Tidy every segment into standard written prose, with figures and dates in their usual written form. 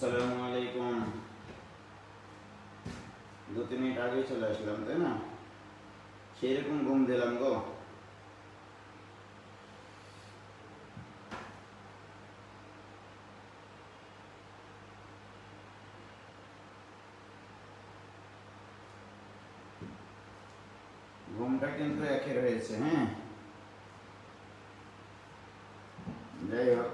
আসসালামু আলাইকুম। 2-3 মিনিট আগেই চলে আসলাম, তাই না? সেরকম ঘুম দিলাম গো। ঘুমটা কিন্তু একের হয়েছে। হ্যাঁ, যাই হোক,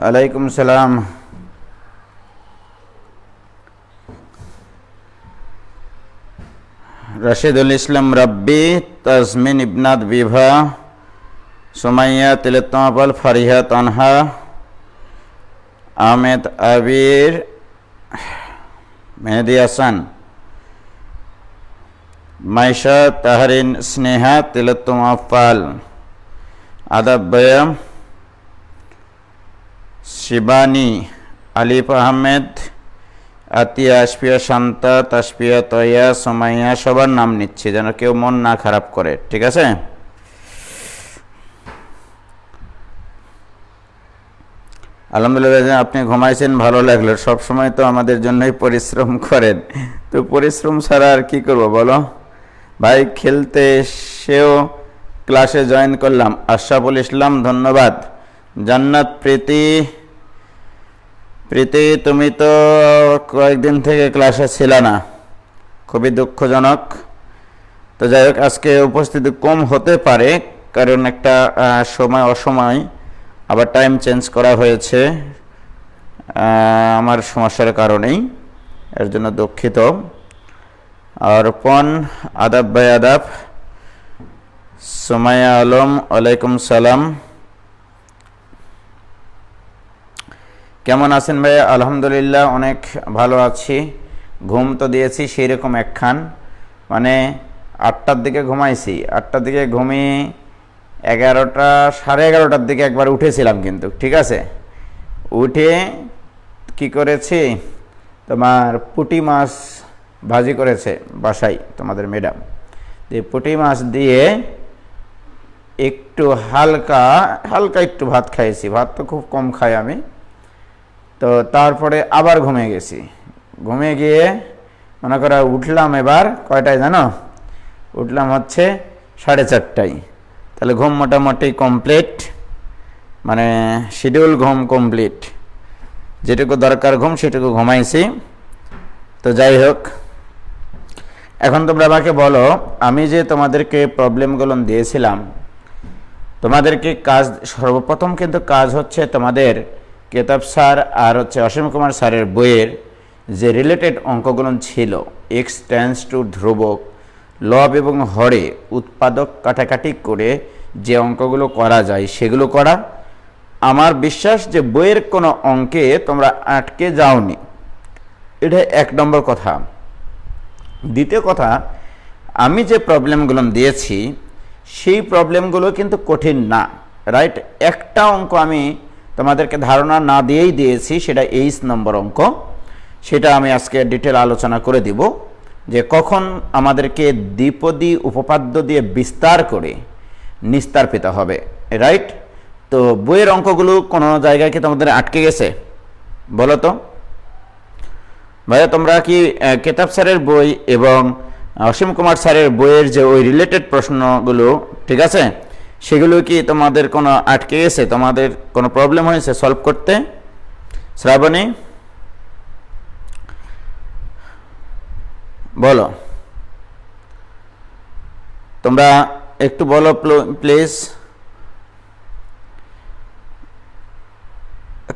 আলাইকুম সালাম। রাশিদুল ইসলাম রাব্বি, তাজমিন ইবনাত বিভা, সুমাইয়া তিলোত্তমাপাল, ফারিহা তানহা, আহমেদ আবির, মেহেদি হাসান, মাইশা তাহরিন, স্নেহা তিলোত্তমাপাল, আদাব বয়াম, শিবানী, আলিফ আহমেদ, আতিয়া, আশফিয়া, শান্তা, তাসফিয়া, তয়া, সোমাইয়া, সবার নাম নিচ্ছি যেন কেউ মন না খারাপ করে, ঠিক আছে? আলহামদুলিল্লাহ, আপনি ঘুমাইছেন, ভালো লাগলো। সব সময় তো আমাদের জন্যই পরিশ্রম করেন, তো পরিশ্রম ছাড়া আর কি করবো বলো ভাই। খেলতে এসেও ক্লাসে জয়েন করলাম। আশরাফুল ইসলাম, ধন্যবাদ। জান্নাত প্রীতি, তুমি তো কয়েকদিন থেকে ক্লাসে ছিল না, খুবই দুঃখজনক। তো যাই হোক, আজকে উপস্থিতি কম হতে পারে, কারণ একটা সময় অসময় আবার টাইম চেঞ্জ করা হয়েছে আমার সমস্যার কারণেই, এর জন্য দুঃখিত। আর পন, আদাব ভাই, আদাব। সুমাইয়া আলম, ওয়ালাইকুম সালাম। কেমন আছেন ভাই? আলহামদুলিল্লাহ, অনেক ভালো আছি। ঘুম তো দিয়েছি সেই রকম একখান, মানে 8টার দিকে ঘুমাইছি। 8টার দিকে ঘুমিয়ে 11টা, 11:30টার দিকে একবার উঠেছিলাম, কিন্তু ঠিক আছে, উঠে কি করেছি, তোমার পুঁটি মাছ ভাজি করেছে বাসায় তোমাদের ম্যাডাম। পুঁটি মাছ দিয়ে একটু হালকা হালকা একটু ভাত খাইছি। ভাত তো খুব কম খাই আমি। তো তারপরে আবার ঘুমিয়ে গেছি। ঘুমিয়ে গিয়ে মনে করো উঠলাম এবার কয়টায় জানো? উঠলাম হচ্ছে 4:30টায়। তাহলে ঘুম মোটামুটি কমপ্লিট, মানে শিডিউল ঘুম কমপ্লিট। যেটুকু দরকার ঘুম সেটুকু ঘুমাইছি। তো যাই হোক, এখন তোমরা আমাকে বলো, আমি যে তোমাদেরকে প্রবলেমগুলো দিয়েছিলাম, তোমাদেরকে কাজ, সর্বপ্রথম কিন্তু কাজ হচ্ছে তোমাদের কেতাব স্যার আর হচ্ছে অসীম কুমার স্যারের বইয়ের যে রিলেটেড অঙ্কগুলো ছিল, এক্স টেন্স টু ধ্রুবক, লব এবং হরে উৎপাদক কাটাকাটি করে যে অঙ্কগুলো করা যায় সেগুলো করা। আমার বিশ্বাস যে বইয়ের কোনো অঙ্কে তোমরা আটকে যাওনি, এটা 1 নম্বর কথা। দ্বিতীয় কথা, আমি যে প্রবলেমগুলো দিয়েছি সেই প্রবলেমগুলো কিন্তু কঠিন না, রাইট? একটা অঙ্ক আমি তোমাদেরকে ধারণা না দিয়েই দিয়েছি, সেটা 23 নম্বর অঙ্ক। সেটা আমি আজকে ডিটেল আলোচনা করে দিব, যে কখন আমাদেরকে দ্বিপদী উপপাদ্য দিয়ে বিস্তার করে নিস্তার পেতে হবে, রাইট? তো বইয়ের অঙ্কগুলো কোনো জায়গায় কি তোমাদের আটকে গেছে বলো তো ভাইয়া? তোমরা কি কেতাব স্যারের বই এবং অসীম কুমার স্যারের বইয়ের যে ওই রিলেটেড প্রশ্নগুলো, ঠিক আছে, সেগুলো কি তোমাদের কোনো আটকে গেছে? তোমাদের কোনো প্রবলেম হয়েছে সলভ করতে? শ্রাবণী বলো, তোমরা একটু বলো প্লিজ।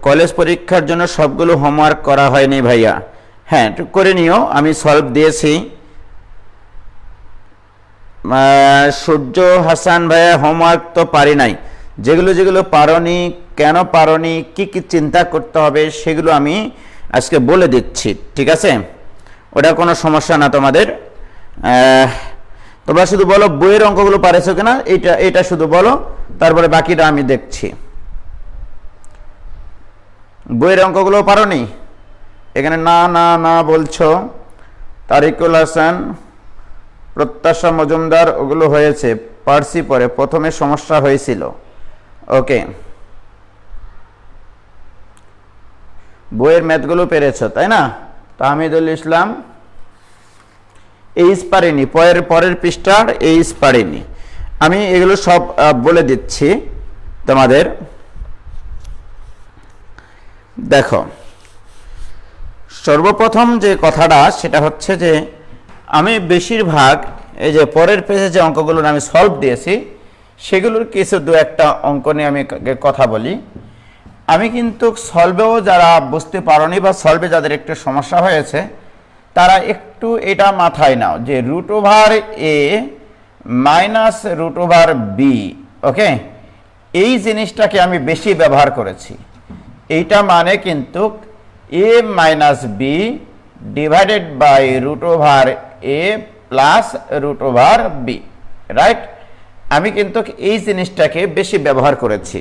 কলেজ পরীক্ষার জন্য সবগুলো হোমওয়ার্ক করা হয়নি ভাইয়া। হ্যাঁ, একটু করে নিও, আমি সলভ দিয়েছি। সূর্য হাসান ভাইয়া, হোমওয়ার্ক তো পারি নাই। যেগুলো যেগুলো পারোনি, কেন পারোনি, কি কি চিন্তা করতে হবে সেগুলো আমি আজকে বলে দিচ্ছি, ঠিক আছে? ওটা কোনো সমস্যা না তোমাদের। তোমরা শুধু বলো বইয়ের অঙ্কগুলো পারেছো কিনা, এটা শুধু বলো, তারপরে বাকিটা আমি দেখছি। বইয়ের অঙ্কগুলো পারোনি? এখানে না না না বলছো। তারিকুল হাসান, প্রত্যাশা মজুমদার, ওগুলো হয়েছে, পারছি, পরে প্রথমে সমস্যা হয়েছিল। ওকে, বইয়ের ম্যাথগুলো পেরেছো তাই না? তাহমিদুল ইসলাম এইচ পারিনি, পরের পৃষ্ঠার এইচ পারিনি। আমি এগুলো সব বলে দিচ্ছি তোমাদের। দেখো, সর্বপ্রথম যে কথাটা সেটা হচ্ছে যে আমি বেশিরভাগ এই যে পরের পেজে যে অঙ্কগুলো আমি সলভ দিয়েছি সেগুলোর কিছু দু একটা অঙ্ক নিয়ে আমি কথা বলি। আমি কিন্তু সলভেও যারা বুঝতে পারোনি বা সলভে যাদের একটু সমস্যা হয়েছে তারা একটু এটা মাথায় নাও যে root over A minus root over B, okay, এই জিনিসটাকে আমি বেশি ব্যবহার করেছি। এইটা মানে কিন্তু A minus B divided by root over A plus root over B, right? আমি কিন্তু এই জিনিসটাকে বেশি ব্যবহার করেছি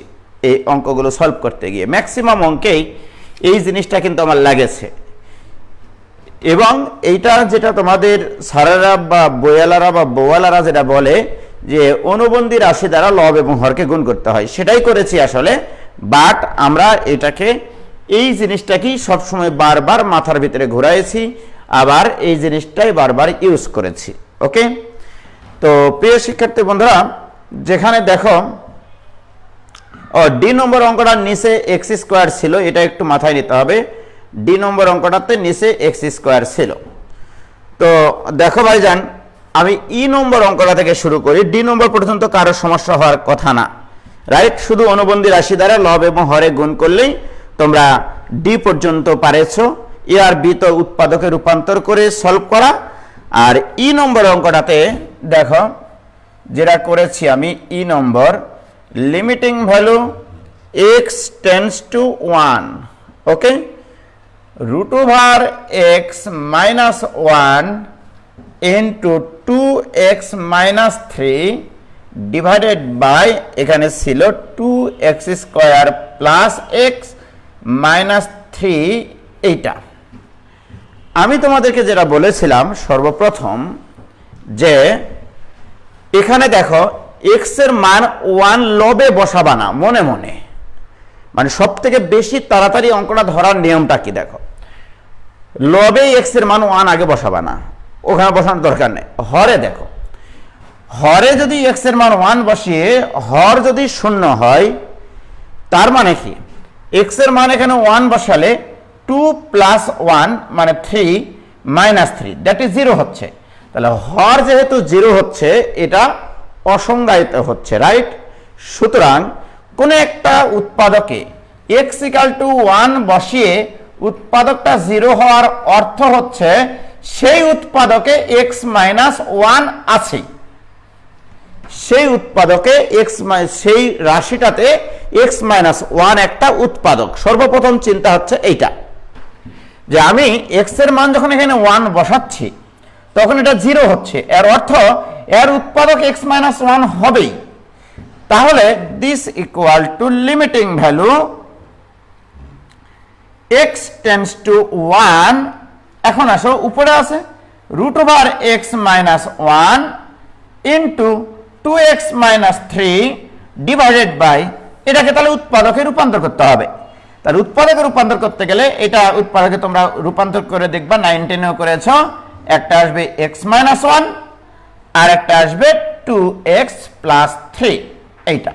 এই অঙ্কগুলো সলভ করতে গিয়ে। ম্যাক্সিমাম অঙ্কেই এই জিনিসটা কিন্তু আমার লাগেছে। এবং এইটা যেটা তোমাদের সারারা বা বয়ালারা বা বোয়ালারা যেটা বলে যে অনুবন্ধী রাশি দ্বারা লব এবং হরকে গুণ করতে হয়, সেটাই করেছি আসলে। বাট আমরা এটাকে এই জিনিসটাকেই সবসময় বারবার মাথার ভিতরে ঘুরাইছি, আবার এই জিনিসটাই বারবার ইউজ করেছি। ওকে, তো প্রিয় শিক্ষার্থী বন্ধুরা, যেখানে দেখো ডি নম্বর অঙ্কটার নিচে এক্স স্কোয়ার ছিল, এটা একটু মাথায় নিতে হবে। ডি নম্বর অঙ্কটাতে নিচে এক্স স্কোয়ার ছিল। তো দেখো ভাইজান, আমি ই নম্বর অঙ্কটা থেকে শুরু করি। ডি নম্বর পর্যন্ত কারো সমস্যা হওয়ার কথা না, রাইট? শুধু অনুবন্ধী রাশি দ্বারা লব এবং হরে গুণ করলেই তোমরা ডি পর্যন্ত পারেছো। এ আর বি তো উৎপাদকে রূপান্তর করে সলভ করা। আর ই নম্বর অঙ্কটাতে দেখো যেটা করেছি আমি, ই number limiting value x tends to 1, okay, root over x minus 1 into 2x minus 3 divided by, এখানে ছিল 2x square plus x minus 3। এইটা আমি তোমাদেরকে যেটা বলেছিলাম সর্বপ্রথম, যে এখানে দেখো x এর মান 1 লবে বসাবা না, মনে মনে। মানে সব থেকে বেশি তাড়াতাড়ি অঙ্কটা ধরার নিয়মটা কি দেখো, লবে x এর মান 1 আগে বসাবা না, ওখানে বসানোর দরকার নেই। হরে দেখো, হরে যদি x এর মান 1 বসিয়ে হর যদি 0 হয়, তার মানে কি x এর মান এখানে 1 বসালে 2 প্লাস 1 মানে 3 মাইনাস 3, দ্যাট ইজ 0 হচ্ছে। তাহলে হর যেহেতু 0 হচ্ছে, এটা অসংজ্ঞায়িত হচ্ছে, রাইট? সুতরাং কোন একটা উৎপাদকে x ইকাল টু 1 বসিয়ে উৎপাদকটা 0 হওয়ার অর্থ হচ্ছে সেই উৎপাদকে x মাইনাস 1 আছে। সেই উৎপাদকে সেই রাশিটাতে x মাইনাস 1 একটা উৎপাদক। সর্বপ্রথম চিন্তা হচ্ছে এইটা, যে আমি x এর মান যখন এখানে 1 বসাচ্ছি তখন এটা 0 হচ্ছে, এর অর্থ এর উৎপাদক x মাইনাস 1 হবেই। তাহলে this equal to limiting value x tends to 1। এখন আসো উপরে আছে root over x minus 1 into 2x minus 3 divided by, এটাকে তাহলে উৎপাদকে রূপান্তর করতে হবে। তাহলে উৎপাদকে রূপান্তর করতে গেলে এটা উৎপাদকে তোমরা রূপান্তর করে দেখবা, 19 করেছ, একটা আসবে x মাইনাস 1 আর একটা আসবে 2x প্লাস 3। এইটা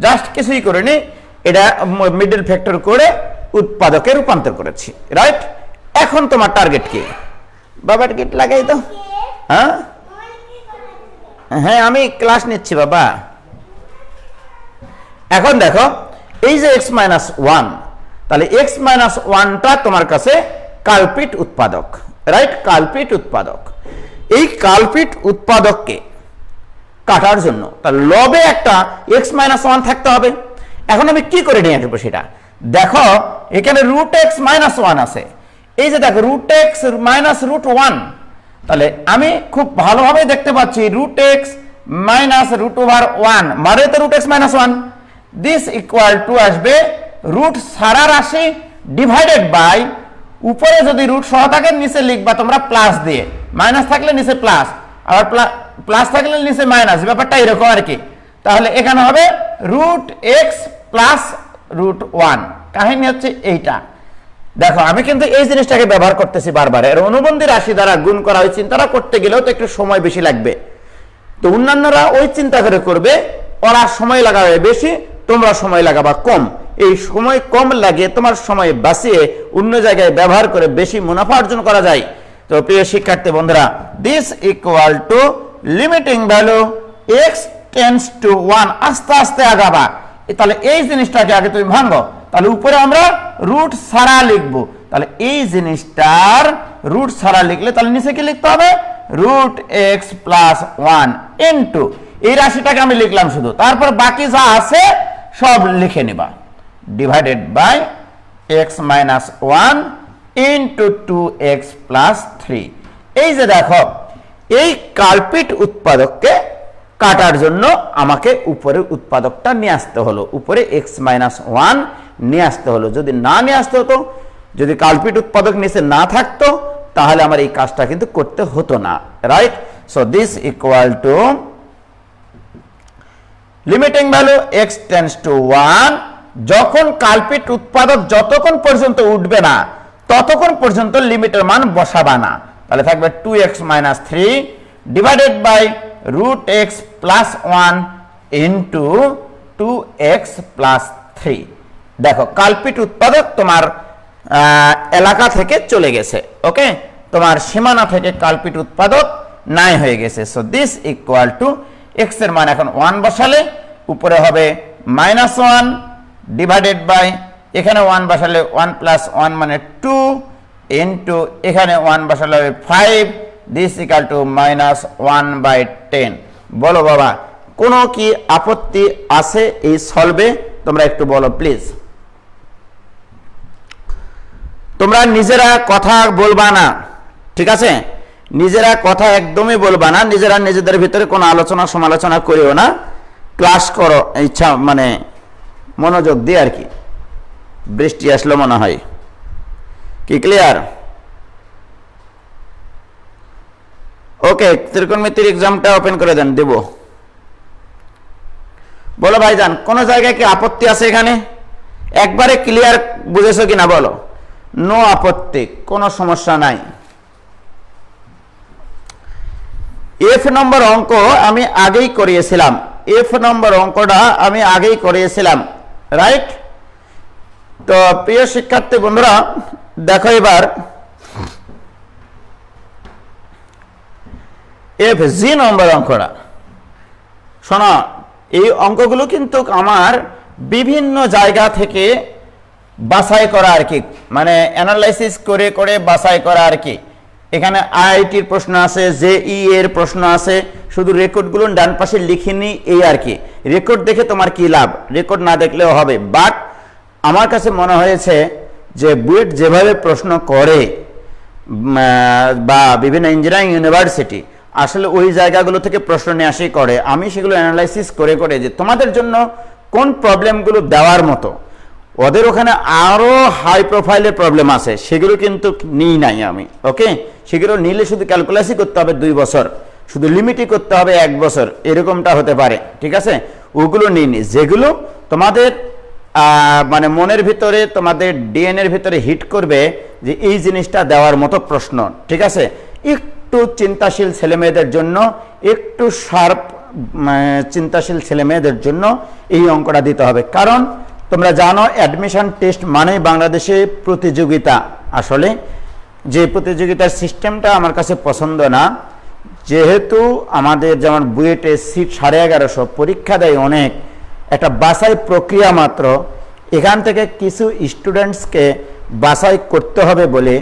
জাস্ট কিছুই করিনি, এটা মিডল ফ্যাক্টর করে উৎপাদকে রূপান্তর করেছি, রাইট? এখন তোমার টার্গেট কি? বাবা টার্গেট লাগাই দাও। হ্যাঁ হ্যাঁ, আমি ক্লাস নিচ্ছি বাবা। এখন দেখো এই যে x মাইনাস 1, তাহলে x মাইনাস 1টা তোমার কাছে কালপিট উৎপাদক, রাইট? কালপিট উৎপাদক। এই কালপিট উৎপাদককে কাটার জন্য। তাহলে লবে একটা এক্স মাইনাস ওয়ান থাকতে হবে। এখন আমি কি করে নিয়ে আসবো সেটা দেখো, এখানে রুট এক্স মাইনাস ওয়ান আছে, এই যে দেখো root x minus root one, তাহলে আমি খুব ভালোভাবে দেখতে পাচ্ছি root x minus root over one মানে তো root x minus one, this equal to আসবে রুট সারা রাশি ডিভাইডেড বাই, উপরে যদি রুট সহ থাকে নিচে লিখবা তোমরা প্লাস দিয়ে, মাইনাস থাকলে নিচে প্লাস, আবার প্লাস থাকলে নিচে মাইনাস, ব্যাপারটা এরকম আর কি। তাহলে এখানে হবে root x plus root one, কাহিনী হচ্ছে এইটা। দেখো আমি কিন্তু এই জিনিসটাকে ব্যবহার করতেছি বারবার, এর অনুবন্ধী রাশি দ্বারা গুণ করা ওই চিন্তাটা করতে গেলেও তো একটু সময় বেশি লাগবে, তো অন্যান্যরা ওই চিন্তা করে করবে, ওরা সময় লাগাবে বেশি, তোমরা সময় লাগাবা কম। এই সময় কম লাগে তোমার সময় বাঁচিয়ে অন্য জায়গায় ব্যবহার করে বেশি মুনাফা অর্জন করা যায়। তো প্রিয় শিক্ষার্থী বন্ধুরা, this equal to limiting value x tends two one, আস্তে আস্তে আগাবা। তাহলে এই জিনিসটাকে আগে তুমি ভাঙো, তাহলে উপরে আমরা রুট ছাড়া লিখবো, তাহলে এই জিনিসটার রুট ছাড়া লিখলে তাহলে নিচে কি লিখতে হবে, root x plus one into এই রাশিটাকে আমি লিখলাম শুধু, তারপর বাকি যা আছে সব লিখে নিবা, divided by x minus one into two x plus three. এই যে দেখো এই কাল্পিট উৎপাদককে কাটার জন্য আমাকে উপরের উৎপাদকটা নিয়ে আসতে হলো, উপরে এক্স মাইনাস ওয়ান নিয়ে আসতে হলো। যদি না নিয়ে আসতে হতো, যদি কাল্পিট উৎপাদক নিচে না থাকতো, তাহলে আমার এই কাজটা কিন্তু করতে হতো না, right? So this equal to limiting value x tends two one, যখন কাল্পিট উৎপাদক যতক্ষণ পর্যন্ত উঠবে না ততক্ষণ পর্যন্ত লিমিটের মান বসাবা না, তাহলে থাকবে two x minus three divided by root x plus one into two x plus three. দেখো কাল্পিট উৎপাদক তোমার এলাকা থেকে চলে গেছে, ওকে, তোমার সীমানা থেকে কাল্পিট উৎপাদক নাই হয়ে গেছে। So this equal to x এর মান এখন ওয়ান বসালে উপরে হবে মাইনাস ওয়ান ডিভাইডেড বাই, এখানে ওয়ান বসালে ওয়ান প্লাস ওয়ান মানে টু ইন্টু এখানে ওয়ান বসালে হবে five, this equal to minus one by ten. বলো বাবা কোনো কি আপত্তি আছে এই সলভে? তোমরা একটু বলো প্লিজ। তোমরা নিজেরা কথা বলবা না, ঠিক আছে? নিজেরা কথা একদমই বলবা না, নিজেরা নিজেদের ভিতরে কোনো আলোচনা সমালোচনা করিও না, ক্লাস করো ইচ্ছা মানে মনোযোগ দিয়ে আর কি। বৃষ্টি আসলো মনে হয়, কি ক্লিয়ার? ওকে, ত্রিকোণমিতির এক্সামটা ওপেন করে দেন, দেব। বলো ভাইজান কোন জায়গায় কি আপত্তি আছে এখানে? একবারে ক্লিয়ার বুঝেছো কিনা বলো? নো আপত্তি, কোনো সমস্যা নাই। এফ নম্বর অঙ্ক আমি আগেই করিয়েছিলাম, এফ নম্বর অঙ্কটা আমি আগেই করিয়েছিলাম, রাইট? তো প্রিয় শিক্ষার্থী বন্ধুরা দেখো এবার এফ জি নম্বর অঙ্কটা শোনো। এই অঙ্কগুলো কিন্তু আমার বিভিন্ন জায়গা থেকে বাছাই করা আর কি, মানে অ্যানালাইসিস করে করে বাছাই করা আর কি। এখানে আইআইটির প্রশ্ন আছে, জেই এর প্রশ্ন আছে, শুধু রেকর্ডগুলো ডান পাশে লিখিনি এই আর কি। রেকর্ড দেখে তোমার কি লাভ, রেকর্ড না দেখলেও হবে। বাট আমার কাছে মনে হয়েছে যে বুয়েট যেভাবে প্রশ্ন করে বা বিভিন্ন ইঞ্জিনিয়ারিং ইউনিভার্সিটি আসলে ওই জায়গাগুলো থেকে প্রশ্ন নিয়ে আসেই করে, আমি সেগুলো অ্যানালাইসিস করে করে যে তোমাদের জন্য কোন প্রবলেমগুলো দেওয়ার মতো, ওদের ওখানে আরো হাই প্রোফাইলের প্রবলেম আছে, সেগুলো কিন্তু নিই নাই আমি, ওকে? সেগুলো নিলে শুধু ক্যালকুলাসই করতে হবে 2 বছর, শুধু লিমিটই করতে হবে 1 বছর, এরকমটা হতে পারে, ঠিক আছে? ওগুলো নিইনি, যেগুলো তোমাদের মানে মনের ভিতরে তোমাদের ডিএনএর ভিতরে হিট করবে যে এই জিনিসটা দেওয়ার মতো প্রশ্ন, ঠিক আছে? একটু চিন্তাশীল ছেলেমেয়েদের জন্য, একটু শার্প চিন্তাশীল ছেলেমেয়েদের জন্য এই অঙ্কটা দিতে হবে। কারণ তোমরা জানো অ্যাডমিশন টেস্ট মানে বাংলাদেশে প্রতিযোগিতা, আসলে যে প্রতিযোগিতার সিস্টেমটা আমার কাছে পছন্দ না। যেহেতু আমাদের যেমন বুয়েটে সিট 1150, পরীক্ষা দেয় অনেক, একটা বাছাই প্রক্রিয়া মাত্র, এখান থেকে কিছু স্টুডেন্টসকে বাছাই করতে হবে বলে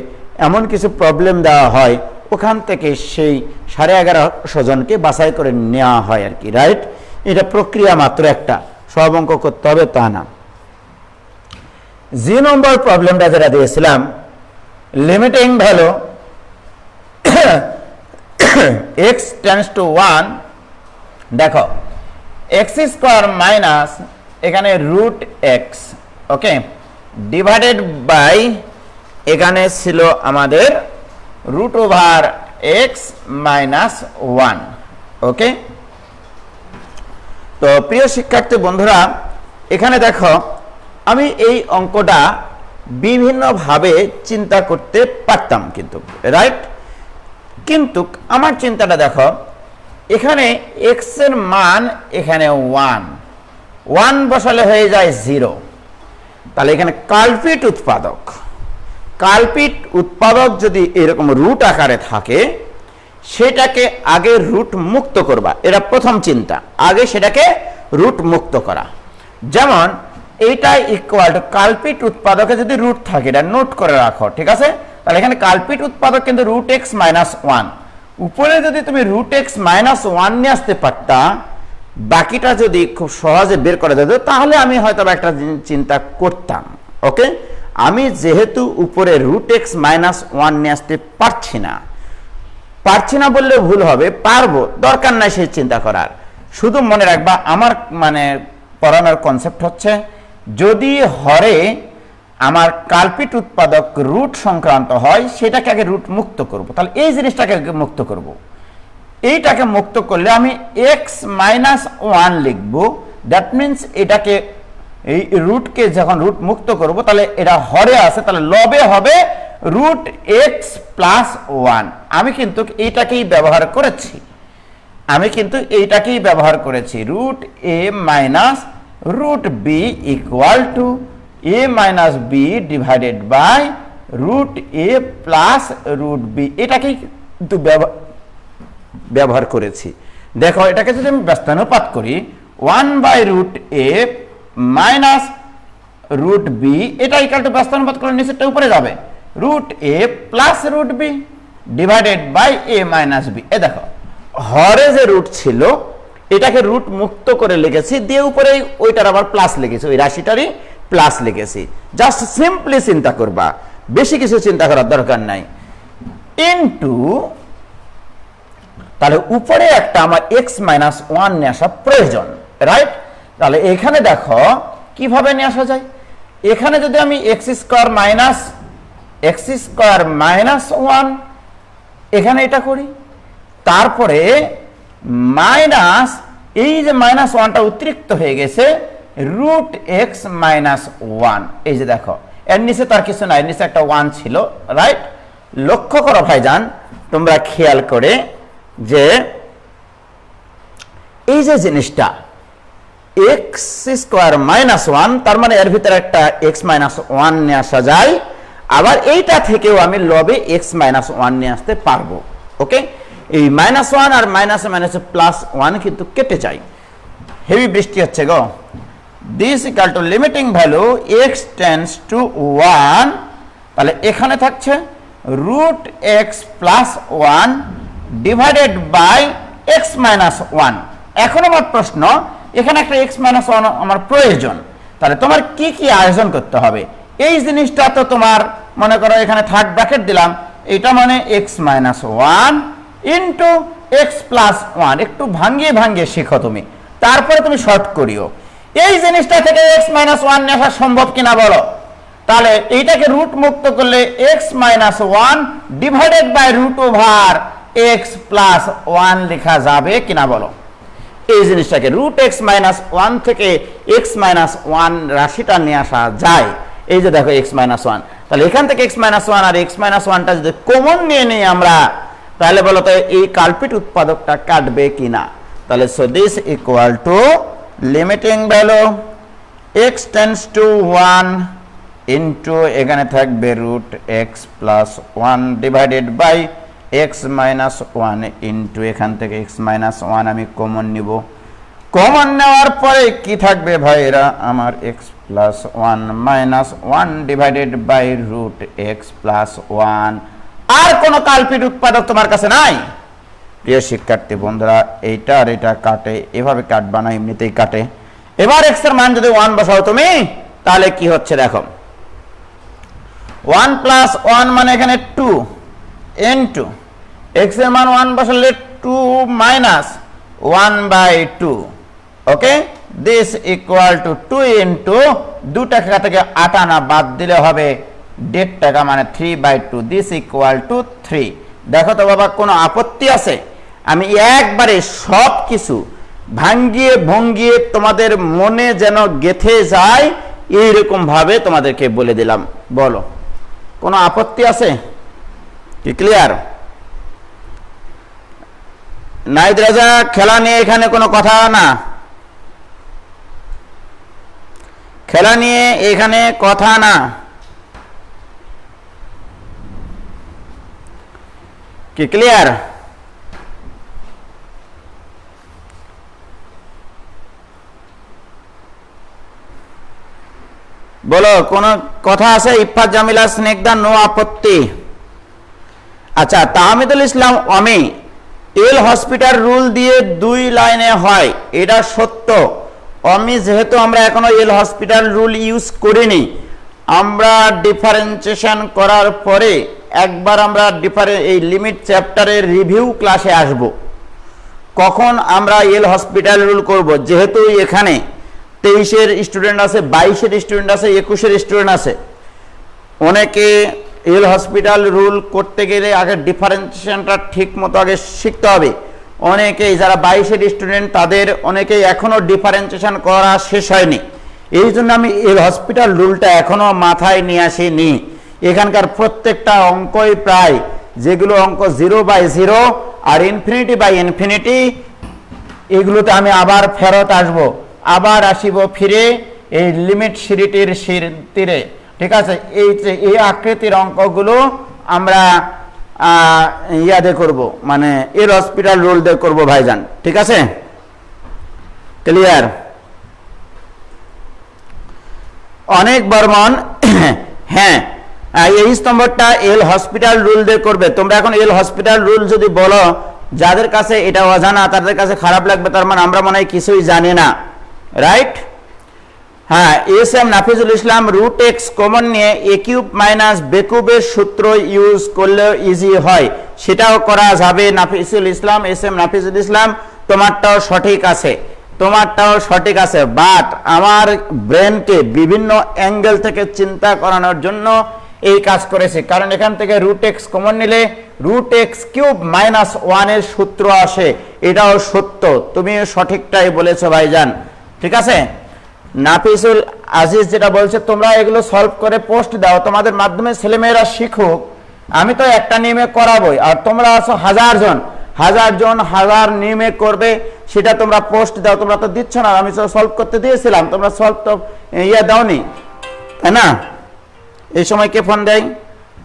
এমন কিছু প্রবলেম দেওয়া হয়, ওখান থেকে সেই 1150 জনকে বাছাই করে নেওয়া হয় আর কি, রাইট। এটা প্রক্রিয়া মাত্র একটা, সব অঙ্ক করতে হবে তা না। জি নম্বর প্রবলেমটা যেটা দিয়েছিলাম, limiting value x tends to 1, দেখো x স্কোয়ার মাইনাস এখানে root x, okay, divided by এখানে ছিল আমাদের root over x minus 1, okay. তো প্রিয় শিক্ষার্থী বন্ধুরা, এখানে দেখো আমি এই অঙ্কটা বিভিন্নভাবে চিন্তা করতে পারতাম কিন্তু, রাইট। কিন্তু আমার চিন্তাটা দেখো, এখানে x এর মান এখানে 1 বসালে হয়ে যায় 0। তাহলে এখানে কাল্পিট উৎপাদক যদি এরকম রুট আকারে থাকে, সেটাকে আগে রুট মুক্ত করবা, এটা প্রথম চিন্তা, আগে সেটাকে রুট মুক্ত করা। যেমন এইটা ইকুয়াল টু কাল্পিট উৎপাদকে যদি রুট থাকে, এটা নোট করে রাখো, ঠিক আছে। তাহলে এখানে কাল্পিট উৎপাদক কিন্তু রুট এক্স মাইনাস 1, উপরে যদি তুমি রুট এক্স মাইনাস 1 নিয়ে আসতে পারতা, বাকিটা যদি খুব সহজে বের করা যেত, তাহলে আমি হয়তো একটা চিন্তা করতাম, ওকে। আমি যেহেতু উপরে রুট এক্স মাইনাস 1 নিয়ে আসতে পারছি না বললে ভুল হবে, পারবো, দরকার নাই সেই চিন্তা করার। শুধু মনে রাখবা, আমার মানে পড়ানোর কনসেপ্ট হচ্ছে, যদি হরে আমার কাল্পিট উৎপাদক রুট সংক্রান্ত হয়, সেটাকে আগে রুট মুক্ত করব। তাহলে এই জিনিসটাকে আগে মুক্ত করব, এইটাকে মুক্ত করলে আমি x মাইনাস 1 লিখবো। দ্যাট মিনস এটাকে, এই রুটকে যখন রুট মুক্ত করব, তাহলে এটা হরে আছে, তাহলে লবে হবে রুট এক্স প্লাস 1। আমি কিন্তু এইটাকেই ব্যবহার করেছি, root A minus root b equal to a minus B divided by root A plus root b, এটাকেই কিন্তু ব্যবহার করেছি। দেখো এটাকে যদি আমি ব্যস্তানুপাত করি, 1 by root A minus root B, এটা ইকুয়াল টু ব্যস্তানুপাত করলে নিচেরটা উপরে যাবে, root A plus root B divided by A minus B. এ দেখো হরে যে রুট ছিল, এটাকে রুট মুক্ত করে লিখেছি, দিয়ে উপরে ওইটার আবার প্লাস লিখেছি, ওই রাশিটারই প্লাস লিখেছি। জাস্ট সিম্পলি চিন্তা করবা, বেশি কিছু চিন্তা করার দরকার নাই। ইনটু, তাহলে উপরে একটা আমার x মাইনাস 1 নিয়ে আসা প্রয়োজন, রাইট। তাহলে এখানে দেখো কিভাবে নিয়ে আসা যায়। এখানে যদি আমি x স্কোয়ার মাইনাস 1 এখানে এটা করি, তারপরে মাইনাস, এই যে মাইনাস 1টা অতিরিক্ত হয়ে গেছে, রুট এক্স মাইনাস 1, এই যে দেখো এর নিচে তার কিছু নাই, এর নিচে একটা 1 ছিল, রাইট। লক্ষ্য করো ভাইজান, তোমরা খেয়াল করে যে এই যে জিনিসটা এক্স স্কোয়ার মাইনাস 1, তার মানে এর ভিতরে একটা এক্স মাইনাস 1 নিয়ে আসা যায়, আবার এইটা থেকেও আমি লবে এক্স মাইনাস 1 নিয়ে আসতে পারবো, ওকে। এই মাইনাস 1 আর মাইনাসে মাইনাসে প্লাস 1 কিন্তু কেটে যায়। হেভি বৃষ্টি হচ্ছে গো। This equal to limiting value x tends to 1, তাহলে এখানে থাকছে root x plus 1 divided by x minus 1। এখন আমার প্রশ্ন, এখানে একটা এক্স মাইনাস 1 আমার প্রয়োজন, তাহলে তোমার কি কি আয়োজন করতে হবে। এই জিনিসটা তো তোমার মনে করো এখানে থার্ড ব্র্যাকেট দিলাম, এটা মানে x minus 1 into x plus 1, একটু ভাঙিয়ে শিখো তুমি, তারপরে তুমি শর্ট করিও। এই জিনিসটা থেকে এক্স মাইনাস 1 নিয়ে আসা সম্ভব কিনা বলো। তাহলে এইটাকে রুট মুক্ত করলে x minus 1 divided by root over x plus 1 লেখা যাবে কিনা বলো। এই জিনিসটাকে রুট এক্স মাইনাস 1 থেকে এক্স মাইনাস 1 রাশিটা নিয়ে আসা যায়। এই যে দেখো এক্স মাইনাস 1, তাহলে এখান থেকে এক্স মাইনাস 1 আর এক্স মাইনাস 1টা যদি কমন নিয়ে নিই আমরা, তাহলে বলো তো এই কাল্পিট উৎপাদকটা কাটবে কিনা। তাহলে so this equal to limiting value x tends to 1 into এখানে থাকবে root x plus 1 divided by x minus 1 into এখান থেকে এক্স মাইনাস 1 আমি কমন নিব। কমন নেওয়ার পরে কি থাকবে ভাইরা আমার x plus 1 minus 1 divided by root x plus 1। আর কোনো কাল্পিট উৎপাদক তোমার কাছে নাই, প্রিয় শিক্ষার্থী বন্ধুরা, এইটা আর এটা কাটে, এভাবে কাটবা না, এমনিতেই কাটে। এবার x এর মান যদি 1 বসাও তুমি, তাহলে কি হচ্ছে দেখো, 1 প্লাস 1 মানে এখানে 2 ইনটু x এর মান 1 বসালে 2 minus 1/2, okay, this equal two 2 into 2 টাকা থেকে 8 আনা বাদ দিলে হবে 1.5 টাকা, মানে 3/2, দিস ইকুয়াল টু 3। দেখো তো বাবা, কোনো আপত্তি আছে? আমি একবারে সব কিছু ভাঙ্গিয়ে ভঙ্গিয়ে তোমাদের মনে যেন গেথে যায় এইরকম ভাবে তোমাদেরকে বলে দিলাম। বলো, কোনো আপত্তি আছে কি? ক্লিয়ার? নাইদ রাজা, খেলা নিয়ে এখানে কোনো কথা না, খেলা নিয়ে এখানে কথা না। কি ক্লিয়ার? বলো, কোন কথা আছে? ইফফাত জামিলা স্নেকদা, নো আপত্তি। আচ্ছা, তাহমিদুল ইসলাম অমি, এল হসপিটাল রুল দিয়ে 2 লাইনে হয়, এটা সত্য। অমি, যেহেতু আমরা এখনো এল হসপিটাল রুল ইউজ করিনি, আমরা ডিফারেন্সিয়েশন করার পরে একবার আমরা এই লিমিট চ্যাপ্টারের রিভিউ ক্লাসে আসব। কখন আমরা এল হসপিটাল রুল করব, যেহেতু এখানে 23-এর স্টুডেন্ট আছে, 22-এর স্টুডেন্ট আছে, 21-এর স্টুডেন্ট আছে। অনেকে এল হসপিটাল রুল করতে গেলে আগে ডিফারেন্সিয়েশনটা ঠিক মতো আগে শিখতে হবে। অনেকেই যারা 22-এর স্টুডেন্ট, তাদের অনেকেই এখনও ডিফারেন্সিয়েশন করা শেষ হয়নি। এই জন্য আমি এল হসপিটাল রুলটা এখনও মাথায় নিয়ে আসিনি। এখানকার প্রত্যেকটা অঙ্কই প্রায়, যেগুলো অঙ্ক 0/0 আর ইনফিনিটি, এগুলোতে আমি আবার ফেরত আসব, আবার আসিব ফিরে এই লিমিট সিরিটির তীরে। ঠিক আছে, এই আকৃতির অঙ্কগুলো আমরা ইয়াদে করব, মানে এর হসপিটাল রুল দিয়ে করব ভাইজান। ঠিক আছে, ক্লিয়ার? অনেক বর্মন, হ্যাঁ, এই স্তম্ভটা এল হসপিটাল রুল দিয়ে করবে। তোমরা এখন এল হসপিটাল রুল যদি বলো, যাদের কাছে এটা অজানা তাদের কাছে খারাপ লাগবে, তার মানে আমরা মনে হয় কিছুই জানি না, রাইট? হ্যাঁ, এস এম নাফিজুল ইসলাম, রুট এক্স কমন নিয়ে এ কিউব মাইনাস বে কিউবের সূত্র ইউজ করলে ইজি হয়, সেটাও করা যাবে। নাফিজুল ইসলাম, এস এম নাফিজুল ইসলাম, তোমারটাও সঠিক আছে, তোমারটাও সঠিক আছে, বাট আমার ব্রেনকে বিভিন্ন অ্যাঙ্গেল থেকে চিন্তা করানোর জন্য এই কাজ করেছে। কারণ এখান থেকে রুট এক্স কমন নিলে রুট এক্স কিউব মাইনাস 1 এর সূত্র আসে, এটাও সত্য। তুমি সঠিকটাই বলেছো ভাইজান। ঠিক আছে, নাফিসুল আজিজ যেটা বলছে, তোমরা এগুলো সলভ করে পোস্ট দাও, তোমাদের মাধ্যমে ছেলেমেয়েরা শিখুক। আমি তো একটা নিয়মে করাবোই, আর তোমরা আছো হাজার জন, হাজার নিয়মে করবে, সেটা তোমরা পোস্ট দাও। তোমরা তো দিচ্ছ না, আমি তো সলভ করতে দিয়েছিলাম, তোমরা সলভ তো দাওনি, তাই না? এই সময় কে ফোন দেয়?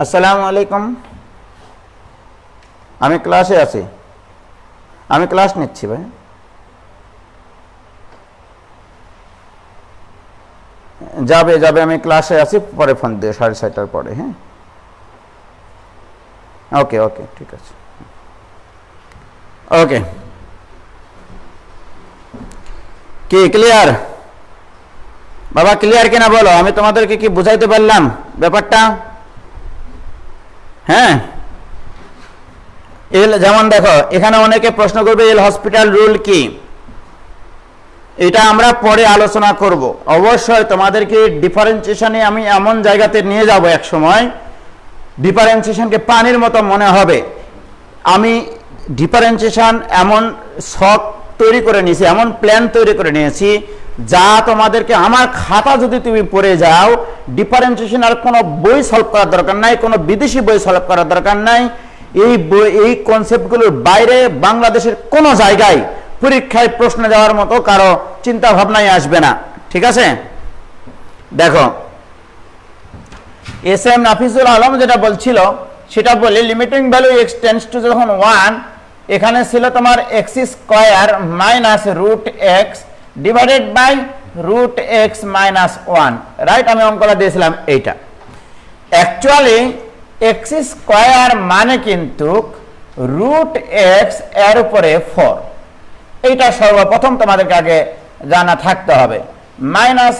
আসসালামু আলাইকুম, আমি ক্লাসে আছি, আমি ক্লাস নিচ্ছি ভাই। যাবে, আমি ক্লাসে আছি, পরে ফোন দিয়ে 6:30টার পরে। হ্যাঁ, ওকে, ঠিক আছে, ওকে। কি ক্লিয়ার বাবা? ক্লিয়ার কিনা বলো, আমি তোমাদেরকে কি বুঝাইতে পারলাম ব্যাপারটা? হ্যাঁ, যেমন দেখো, এখানে অনেকে প্রশ্ন করবে এল হসপিটাল রুল কি, এটা আমরা পরে আলোচনা করব। অবশ্যই তোমাদেরকে ডিফারেন্সিয়েশনে আমি এমন জায়গাতে নিয়ে যাব, এক সময় ডিফারেন্সিয়েশনকে পানির মতো মনে হবে। আমি ডিফারেন্সিয়েশন এমন শখ তৈরি করে নিয়েছি, এমন প্ল্যান তৈরি করে নিয়েছি, যা তোমাদেরকে, আমার খাতা যদি তুমি পড়ে যাও, ডিফারেন্সিয়েশন আর কোনো বই সলভ করার দরকার নাই, কোনো বিদেশি বই সলভ করার দরকার নাই। এই কনসেপ্টগুলোর বাইরে বাংলাদেশের কোনো জায়গায় পরীক্ষায় প্রশ্ন দেওয়ার মতো কারো চিন্তা ভাবনাই আসবে না। ঠিক আছে, দেখো এস এম নাফিজুল আলম যেটা বলছিল, সেটা বলি limiting value x tends to যখন 1, এখানে ছিল তোমার x square minus root x divided by root x minus 1, right? আমি অঙ্কটা দিয়েছিলাম এইটা। অ্যাকচুয়ালি এক্স স্কয়ার মানে কিন্তু রুট এক্স এর উপরে 4। এইটা সর্বপ্রথম তোমাদেরকে আগে জানা থাকতে হবে। মাইনাস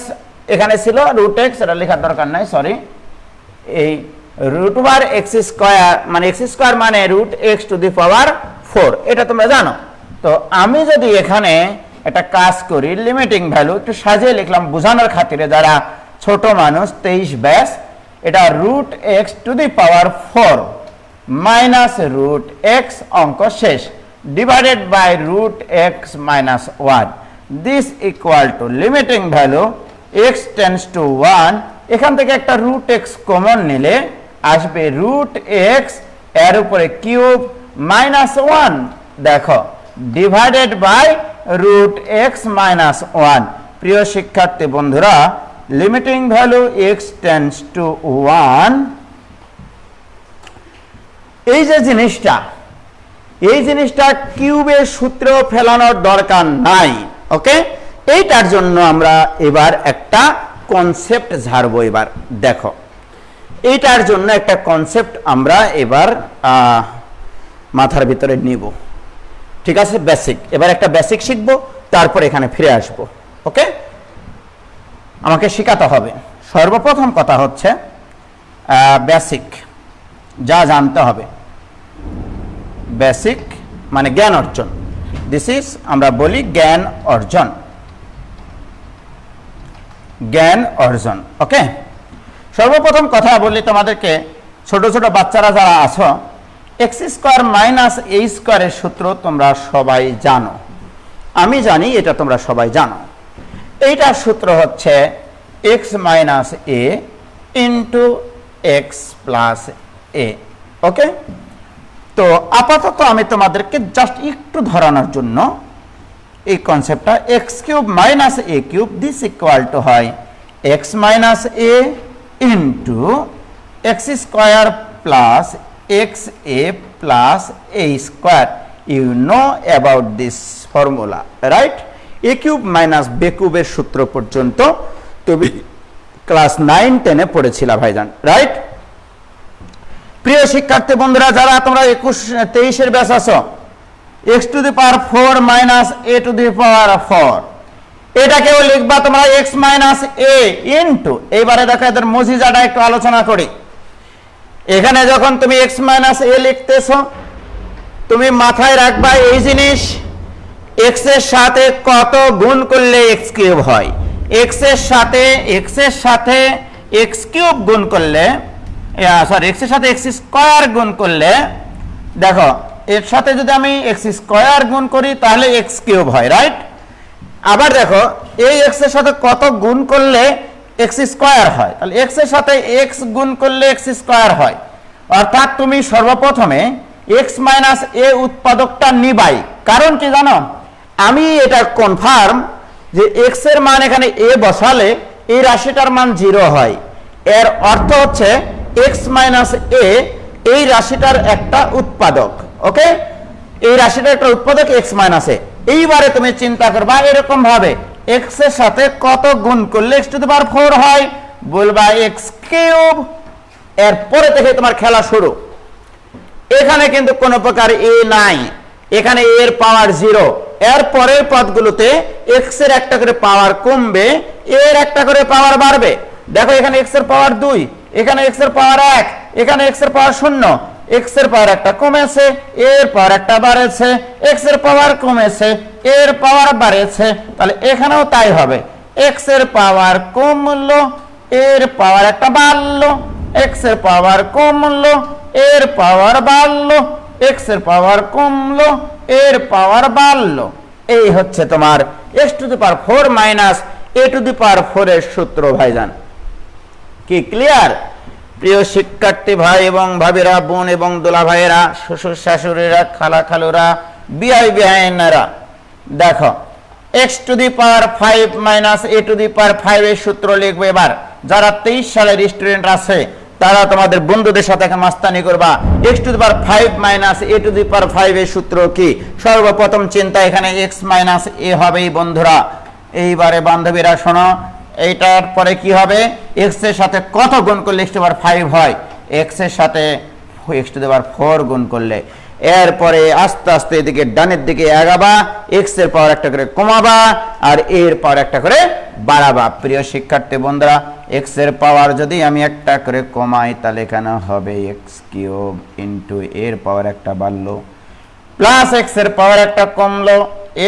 এখানে ছিল রুট এক্স, এটা লেখার দরকার নাই, সরি। এই রুট ওভার এক্স স্কোয়ার মানে এক্স স্কোয়ার মানে root x to the power 4, এটা তোমরা জানো। তো আমি যদি এখানে একটা কাজ করি, লিমিটিং ভ্যালু একটু সাজিয়ে লিখলাম বোঝানোর খাতিরে, যারা ছোট মানুষ 23 ব্যাস, এটা root x to the power 4 minus root x অঙ্ক শেষ divided by root x minus 1, this equal to limiting value x tends to 1, এখান থেকে একটা রুট এক্স কমন নিলে আসবে রুট এক্স এর উপরে কিউব মাইনাস 1, দেখো divided by root x minus 1। প্রিয় শিক্ষার্থী বন্ধুরা, limiting value x tends to 1, এই যে জিনিসটা, এই জিনিসটা কিউবের সূত্র ফেলানোর দরকার নাই, ওকে। এইটার জন্য আমরা এবার একটা কনসেপ্ট ঝাড়বো। এবার দেখো, এইটার জন্য একটা কনসেপ্ট আমরা এবার মাথার ভিতরে নিব, ঠিক আছে? বেসিক, এবার একটা বেসিক শিখবো, তারপর এখানে ফিরে আসব, ওকে। আমাকে শেখাতে হবে। সর্বপ্রথম কথা হচ্ছে বেসিক যা জানতে হবে, বেসিক মানে জ্ঞান অর্জন। দিস ইজ আমরা বলি জ্ঞান অর্জন, জ্ঞান অর্জন, ওকে। সর্বপ্রথম কথা বলি তোমাদেরকে, ছোট ছোট বাচ্চারা যারা আছো, এক্স স্কোয়ার মাইনাস এ স্কোয়ারের সূত্র তোমরা সবাই জানো, আমি জানি এটা তোমরা সবাই জানো। এইটার সূত্র হচ্ছে x minus a into x plus এ, ওকে। তো আপাতত আমি তোমাদেরকে জাস্ট একটু ধরানোর জন্য এই কনসেপ্টটা, x cube minus a cube, this equal to হয় x minus a into x square plus x a plus a square. You know about this formula, right? A cube minus b কিউবের সূত্র পর্যন্ত তুমি ক্লাস 9-10-এ পড়েছিলা ভাইজান, right? প্রিয় শিক্ষার্থী বন্ধুরা, যারা তোমরা 21-23-এর ব্যাচ আছো, x to the power 4 minus a to the power 4, এটাকেও লিখবা তোমরা এক্স মাইনাস এ ইন্টু, এইবারে দেখো এদের মজিজাটা একটু আলোচনা করি। এখানে যখন তুমি এক্স মাইনাস এ লিখতেছো, তুমি মাথায় রাখবা এই জিনিস, এক্স এর সাথে কত গুণ করলে এক্স কিউব হয়। এক্স এর সাথে এক্স কিউব গুণ করলে, সরি, এক্স এর সাথে এক্স স্কোয়ার গুণ করলে, দেখো এর সাথে যদি আমি এক্স স্কোয়ার গুণ করি তাহলে এক্স কিউব হয়, রাইট? আবার দেখো এই এক্স এর সাথে কত গুণ করলে এক্স স্কোয়ার হয়, তাহলে এক্স এর সাথে এক্স গুণ করলে এক্স স্কোয়ার হয়। অর্থাৎ তুমি সর্বপ্রথমে এক্স মাইনাস এ উৎপাদকটা নিবাই। কারণ কি জানো, আমি এটা কনফার্ম যে এক্স এর মান এখানে এ বসালে এই রাশিটার মান 0 হয়। এর অর্থ হচ্ছে এক্স মাইনাস এ এই রাশিটার একটা উৎপাদক, ওকে। এই রাশিটার একটা উৎপাদক এক্স মাইনাস এ। এইবারে তুমি চিন্তা করবা এরকম ভাবে, এক্স এর সাথে কত গুণ করলে এক্স টু দি পাওয়ার 4 হয়, বলবা এক্স কিউব। এরপরে থেকে তোমার খেলা শুরু। এখানে কিন্তু কোনো প্রকার এ নাই, এখানে এর পাওয়ার 0। এর পরের পদগুলোতে এক্স এর একটা করে পাওয়ার কমবে, এর একটা করে পাওয়ার বাড়বে। দেখো এখানে এক্স এর পাওয়ার 2, এখানে এক্স এর পাওয়ার 1, এখানে এক্স এর পাওয়ার 0, এক্স এর পাওয়ার একটা কমেছে, এর পাওয়ার একটা বাড়েছে, এক্স এর পাওয়ার কমেছে, এর পাওয়ার বাড়েছে, তাহলে এখানেও তাই হবে। এক্স এর পাওয়ার কমলো, এর পাওয়ার একটা বাড়লো, এক্স এর পাওয়ার কমলো, এর পাওয়ার বাড়লো, এক্স এর পাওয়ার কমলো, এর পাওয়ার বাড়লো। এই হচ্ছে তোমার x to the power 4 minus a to the power 4 এর সূত্র ভাইজান। কি ক্লিয়ার? প্রিয় শিক্ষার্থী ভাই এবং ভাবিরা, বোন এবং দোলা ভাইয়েরা, শ্বশুর শাশুড়িরা, খালা খালুরা, বিআই বিআইনেরা, দেখো x to the power 5 minus a to the power 5 এর সূত্র লিখবে। এবার যারা 23 সালের স্টুডেন্ট আছে তারা তোমাদের বন্ধুদের সাথে এখন মাস্তানি করবা। X to the power 5 minus a to the power 5 এর সূত্র কি? সর্বপ্রথম চিন্তা এখানে এক্স মাইনাস এ হবেই বন্ধুরা। এইবারে বান্ধবীরা শোনো, এইটার পরে কি হবে, এক্স এর সাথে কত গুণ করলে এক্স টু দি পাওয়ার 5 হয়? এক্স এর সাথে এক্স টু দি পাওয়ার 4 গুণ করলে। এরপরে আস্তে আস্তে এদিকে ডানের দিকে আগাবা, এক্স এর পাওয়ার একটা করে কমাবা আর এর পাওয়ার একটা করে বাড়াবা। প্রিয় শিক্ষার্থী বন্ধুরা, এক্স এর পাওয়ার যদি আমি একটা করে কমাই তাহলে এখানে হবে এক্স কিউব ইন্টু এর পাওয়ার একটা বাড়লো, প্লাস এক্স এর পাওয়ার একটা কমলো,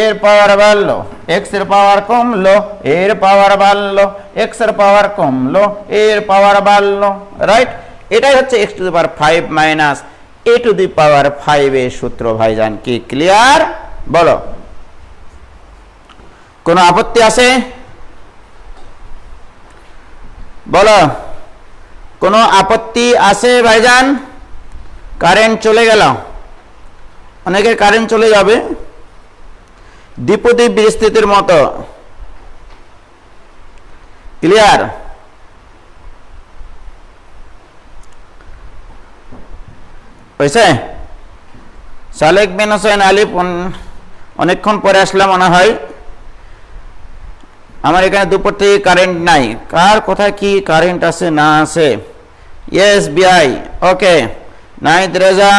এর পাওয়ার বাড়লো, এক্স এর পাওয়ার কমলো, এর পাওয়ার বাড়লো, এক্স এর পাওয়ার কমলো, এর পাওয়ার বাড়লো। রাইট, এটাই হচ্ছে x to the power 5 minus a to the power 5 এর সূত্র। ভাইজান কি ক্লিয়ার? বলো, কোনো আপত্তি আছে? বলো, কোনো আপত্তি আছে ভাইজান? কারেন্ট চলে গেল, অনেকের কারেন্ট চলে যাবে দ্বিপদী বিস্তৃতির মতো। ক্লিয়ার? হয়েছে? সালেক বিন হোসেন আলিফ অনেকক্ষণ পরে আসলাম মনে হয়। আমার এখানে দুপুর থেকে কারেন্ট নাই, কার কোথায় কি কারেন্ট আছে না আছে? ইয়েস বিআই, ওকে। নাইদ রেজা,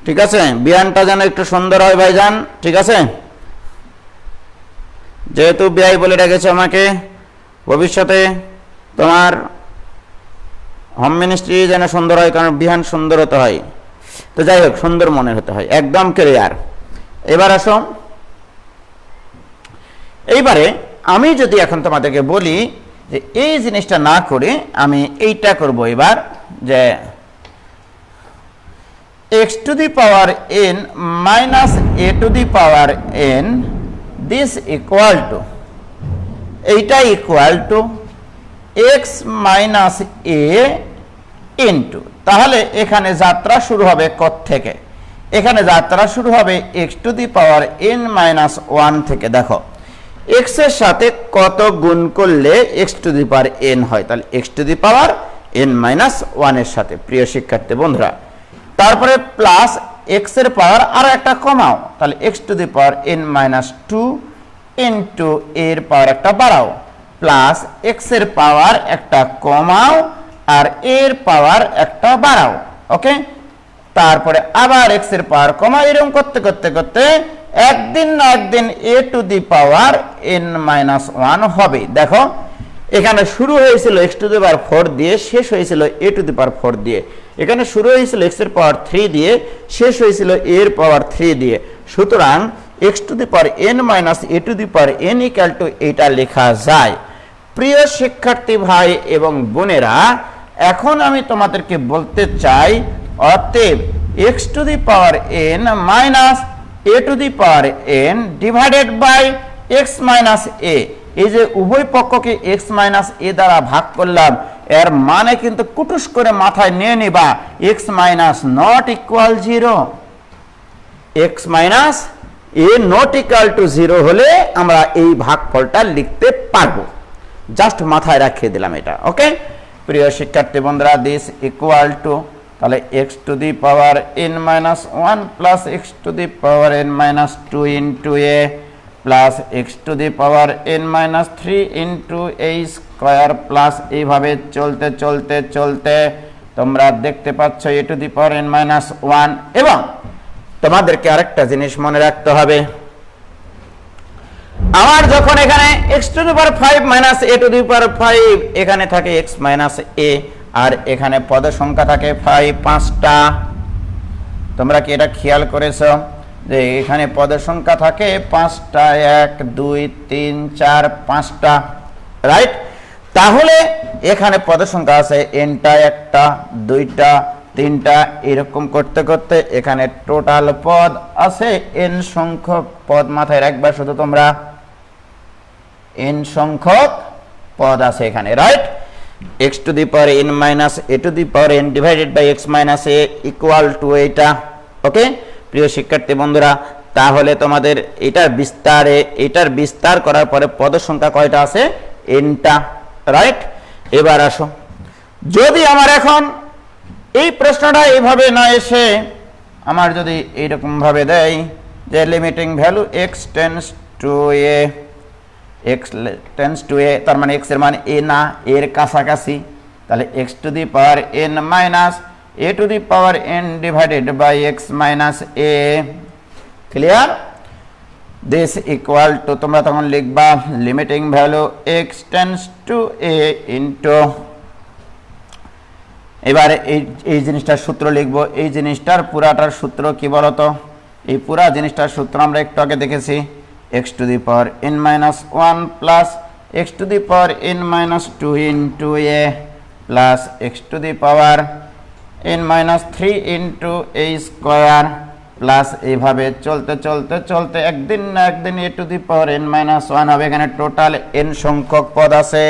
ঠিক আছে, বিয়ানটা যেন একটু সুন্দর হয় ভাইজান, ঠিক আছে? যেহেতু বিআই বলে রেখেছে আমাকে, ভবিষ্যতে তোমার হোম মিনিস্ট্রি যেন সুন্দর হয়, কারণ বিহান সুন্দর হতে হয়। তো যাই হোক, সুন্দর মনে হতে হয়, একদম ক্লিয়ার। এবার আসো, এইবারে আমি যদি এখন তোমাদেরকে বলি যে এই জিনিসটা না করে আমি এইটা করব এবার, যে x to the power n minus a to the power n this equal to, এইটা equal to x minus a into, তাহলে এখানে যাত্রা শুরু হবে কত থেকে? এখানে যাত্রা শুরু হবে x to the power n minus 1 থেকে। দেখো x এর সাথে কত গুণ করলে x to the power n হয়, তাহলে x to the power n minus 1 এর সাথে। প্রিয় শিক্ষার্থী বন্ধুরা, তারপরে প্লাস x এর পাওয়ার আর একটা কমাও, তাহলে x to the power n minus 2 into এর পাওয়ার একটা বাড়াও, প্লাস x এর পাওয়ার একটা কমাও আর এর পাওয়ার একটা বাড়াও। ওকে, তারপরে আবার x এর পাওয়ার কমাও, এরকম করতে করতে করতে একদিন না একদিন a to the power n minus 1 হবে। দেখো এখানে শুরু হয়েছিল x টু দি পাওয়ার 4 দিয়ে, শেষ হয়েছিল a টু দি পাওয়ার 4 দিয়ে। এখানে শুরু হয়েছিল x এর পাওয়ার 3 দিয়ে, শেষ হয়েছিল এর পাওয়ার 3 দিয়ে। সুতরাং x to the power n minus a to the power n equal to এটা লেখা যায়। প্রিয় শিক্ষার্থী ভাই এবং বোনেরা, এখন আমি তোমাদেরকে বলতে চাই, অতএব x to the power n minus a to the power n divided by x minus a, এই যে উভয় পক্ষকে x মাইনাস a দ্বারা ভাগ করলাম, এর মানে কিন্তু কুটুস করে মাথায় নিয়ে নিবা x minus not equal 0। x minus a not equal to 0 হলে আমরা এই ভাগফলটা লিখতে পারবো। জাস্ট মাথায় রাখিয়ে দিলাম এটা। ওকে প্রিয় শিক্ষার্থী বন্ধুরা, দিস ইকুয়াল টু, তাহলে x to the power n minus 1 plus x to the power n minus 2 into a plus x to the power n minus 3 into a square, plus এইভাবে চলতে চলতে চলতে তোমরা দেখতে পাচ্ছ a to the power n minus 1। এবং তোমাদেরকে আরেকটা জিনিস মনে রাখতে হবে, আমার যখন এখানে x to the power 5 minus a to the power 5, এখানে থাকে x মাইনাস a, আর এখানে পদ সংখ্যা থাকে 5টা। তোমরা কি এটা খেয়াল করেছো যে এখানে পদের সংখ্যা থাকে 5টা, 1 2 3 4 5টা, রাইট? তাহলে এখানে পদের সংখ্যা আছে nটা, 1টা 2টা 3টা, এরকম করতে করতে এখানে টোটাল পদ আছে n সংখ্যক পদ। মাথায় রাখবা শুধু তোমরা, n সংখ্যক পদ আছে এখানে, right? x to the power n minus a to the power n divided by x minus a equal to এটা। ওকে প্রিয় শিক্ষার্থী বন্ধুরা, তাহলে তোমাদের এটার বিস্তার করার পরে পদ সংখ্যা কয়টা আছে? nটা, রাইট? এবার আসো, যদি আমার এখন এই প্রশ্নটা এইভাবে না এসে আমার যদি এইরকম ভাবে দেয় যে limiting value x tends to a, x tends to a, তার মানে x এর মান a না, এর কাছাকাছি, তাহলে x to the power n minus a to the power n divided by x minus a, clear? This equal two তোমরা তখন লিখবা limiting value x tends to a into, এবারে এই জিনিসটার সূত্র লিখবো। এই জিনিসটার পুরাটার সূত্র কি বলতো? এই পুরা জিনিসটার সূত্র আমরা একটু আগে দেখেছি, x to the power n minus 1 plus x to the power n minus 2 into a plus x to the power n minus 3 into a square plus এইভাবে চলতে চলতে চলতে একদিন না একদিন a to the power n minus 1 হবে। এখানে total n সংখ্যক পদ আছে।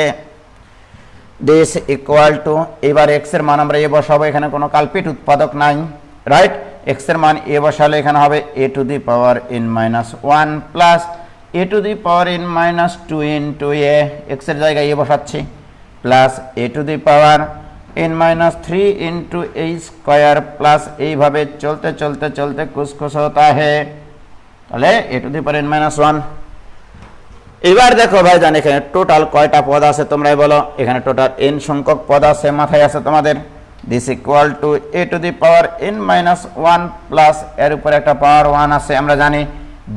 দিস ইকুয়াল টু, এবার x এর মান আমরা a বসাবো, এখানে কোনো কাল্পিত উৎপাদক নাই, রাইট? x এর মান a বসালে এখানে হবে a to the power n minus 1 plus a to the power n minus 2 into a, x এর জায়গায় a বসাচ্ছি, plus a to the power n minus 3 into a square plus এইভাবে চলতে চলতে চলতে কুছ কুছ হতা है, তাহলে a to the power n minus 1। এবার দেখো ভাইজান এখানে টোটাল কয়টা পদ আছে তোমরাই বলো? এখানে টোটাল n সংখ্যক পদ আছে, মাথায় আছে তোমাদের। This equal two a to the power n minus 1 plus এর উপরে একটা পাওয়ার 1 আছে। আমরা জানি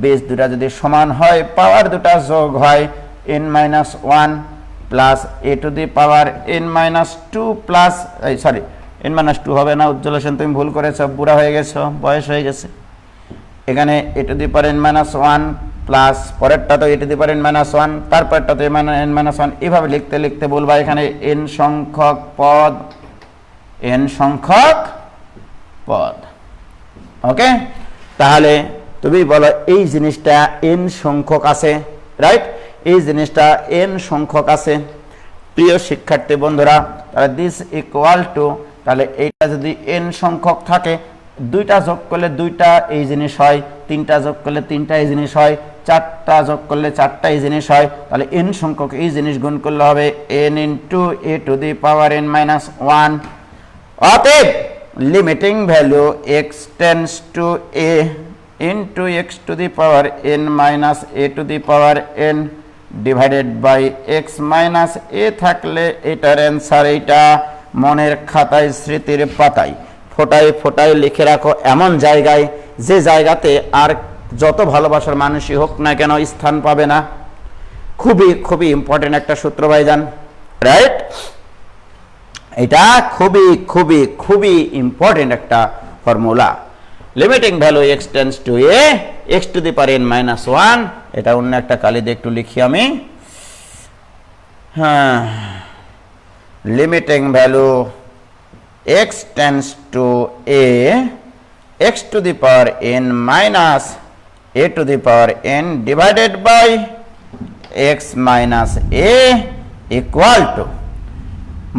বেস দুটা যদি সমান হয় পাওয়ার দুটা যোগ হয়, n minus 1 plus a to the power n minus 2 plus, sorry n minus 2 হবে না, উজ্জ্বল হোসেন তুমি ভুল করেছো, বুড়া হয়ে গেছো, বয়স হয়ে গেছে। এখানে a to the power n minus 1 plus পরেরটা তো a to the power n minus 1, তারপরটা তো n মাইনাস 1, এইভাবে লিখতে লিখতে বলবা এখানে n সংখ্যক পদ, n সংখ্যক পদ। ওকে, তাহলে তুমি বলো এই জিনিসটা n সংখ্যক আছে, রাইট? এই জিনিসটা n সংখ্যক আছে। প্রিয় শিক্ষার্থী বন্ধুরা, তাহলে দিস ইকুয়াল টু, তাহলে এইটা যদি n সংখ্যক থাকে, দুইটা যোগ করলে দুইটা এই জিনিস হয়, তিনটা যোগ করলে তিনটা এই জিনিস হয়, চারটা যোগ করলে চারটা এই জিনিস হয়, তাহলে n সংখ্যক এই জিনিস গুণ করলে হবে n into a to the power n minus 1। অতএব limiting value x tends to a into x to the power n minus a to the power n divided by x minus a থাকলে এটার answer এইটা। মনের খাতায় স্মৃতির পাতায় ফোটায় ফোটায় লিখে রাখো, এমন জায়গায় যে জায়গাতে আর যত ভালোবাসার মানুষই হোক না কেন স্থান পাবে না। খুবই খুবই ইম্পর্টেন্ট একটা সূত্র ভাইজান, রাইট? এটা খুবই খুবই খুবই ইম্পর্টেন্ট একটা formula. Limiting value x tends to a x to the power n minus 1, এটা অন্য একটা কালি দিয়ে একটু লিখি আমি। হ্যাঁ, limiting value x tends to a x to the power n minus a to the power n divided by x minus a equal to,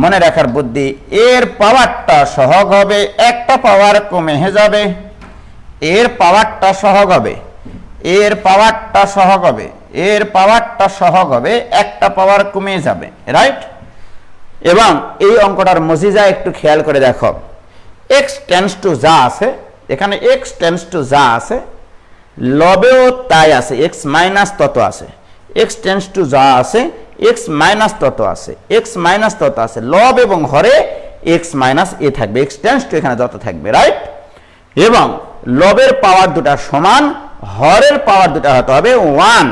মনে রাখার বুদ্ধি, এর পাওয়ারটা সহগ হবে, একটা পাওয়ার কমে যাবে, এর পাওয়ারটা সহগ হবে, এর পাওয়ারটা সহগ হবে, এর পাওয়ারটা সহগ হবে, একটা পাওয়ার কমে যাবে, রাইট? এবং এই অঙ্কটার মজিজা একটু খেয়াল করে দেখো, x টেন্ডস টু যা আছে, এখানে x টেন্ডস টু যা আছে লবেও তাই আছে, x মাইনাস তত আছে, x টেন্ডস টু যা আছে x মাইনাস তত আছে, x মাইনাস তত আছে, লব এবং হরে x মাইনাস a থাকবে, x টেন্ডস টু এখানে যত থাকবে, রাইট? এবং লবের পাওয়ার দুটা সমান, হরের পাওয়ার দুটা হতে হবে 1,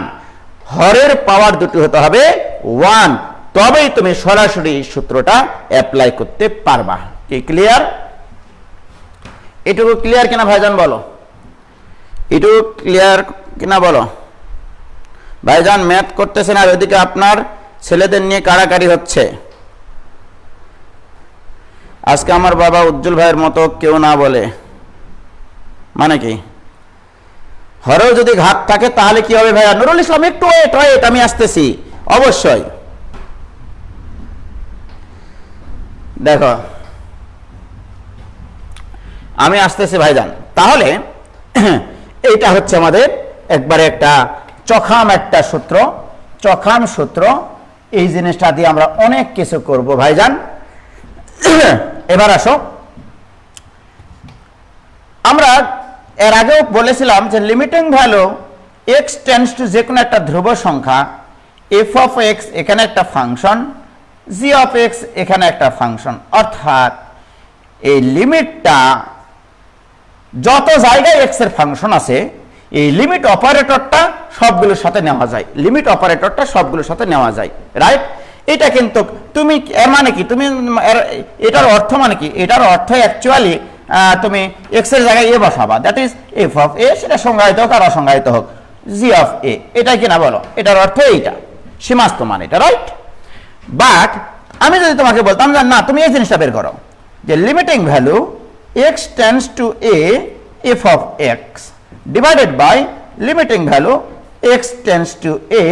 হরের পাওয়ার দুটি হতে হবে 1, তবেই তুমি সরাসরি সূত্রটা অ্যাপ্লাই করতে পারবা। কি ক্লিয়ার? এটুকু ক্লিয়ার কিনা ভাইজান বলো? এটুকু ক্লিয়ার কিনা বলো? ভাইজান ম্যাথ করতেছেন আর ওইদিকে আপনার ছেলেদের নিয়ে কাড়াকাড়ি হচ্ছে। আজকে আমার বাবা উজ্জ্বল ভাইয়ের মতো কেউ না বলে, মানে কি? হরেও যদি ঘাত থাকে তাহলে কি হবে ভাইয়া? নুরুল ইসলাম একটু ওয়েট, আমি আসতেছি অবশ্যই। দেখো আমি আসতেছি ভাইজান। তাহলে এইটা হচ্ছে আমাদের একবারে একটা চখাম একটা সূত্র, চখাম সূত্র। এই জিনিসটা দিয়ে আমরা অনেক কিছু করব ভাইজান। এবার আসো, আমরা এর আগেও বলেছিলাম যে limiting value x tends two যে কোনো একটা ধ্রুব সংখ্যা, f অফ x এখানে একটা ফাংশন, g অফ x এখানে একটা ফাংশন, অর্থাৎ এই লিমিটটা যত জায়গায় এক্স এর ফাংশন আছে এই লিমিট অপারেটরটা সবগুলোর সাথে নেওয়া যায়, লিমিট অপারেটরটা সবগুলোর সাথে নেওয়া যায়, রাইট? এটা কিন্তু তুমি এর মানে কি, তুমি এটার অর্থ মানে কি, এটার অর্থ অ্যাকচুয়ালি তুমি এক্স এর জায়গায় এ বসাবা, দ্যাট ইজ এফ অফ এ, সেটা সংজ্ঞায়িত হোক আর অসংজ্ঞায়িত হোক, জি অফ এ, এটাই কিনা বলো, এটার অর্থ এইটা, সীমাস্ত মান এটা, রাইট? বাট আমি যদি তোমাকে বলতাম যে না তুমি এই জিনিসটা বের করো, যে limiting value x tends to a f of x divided by limiting value x tends to a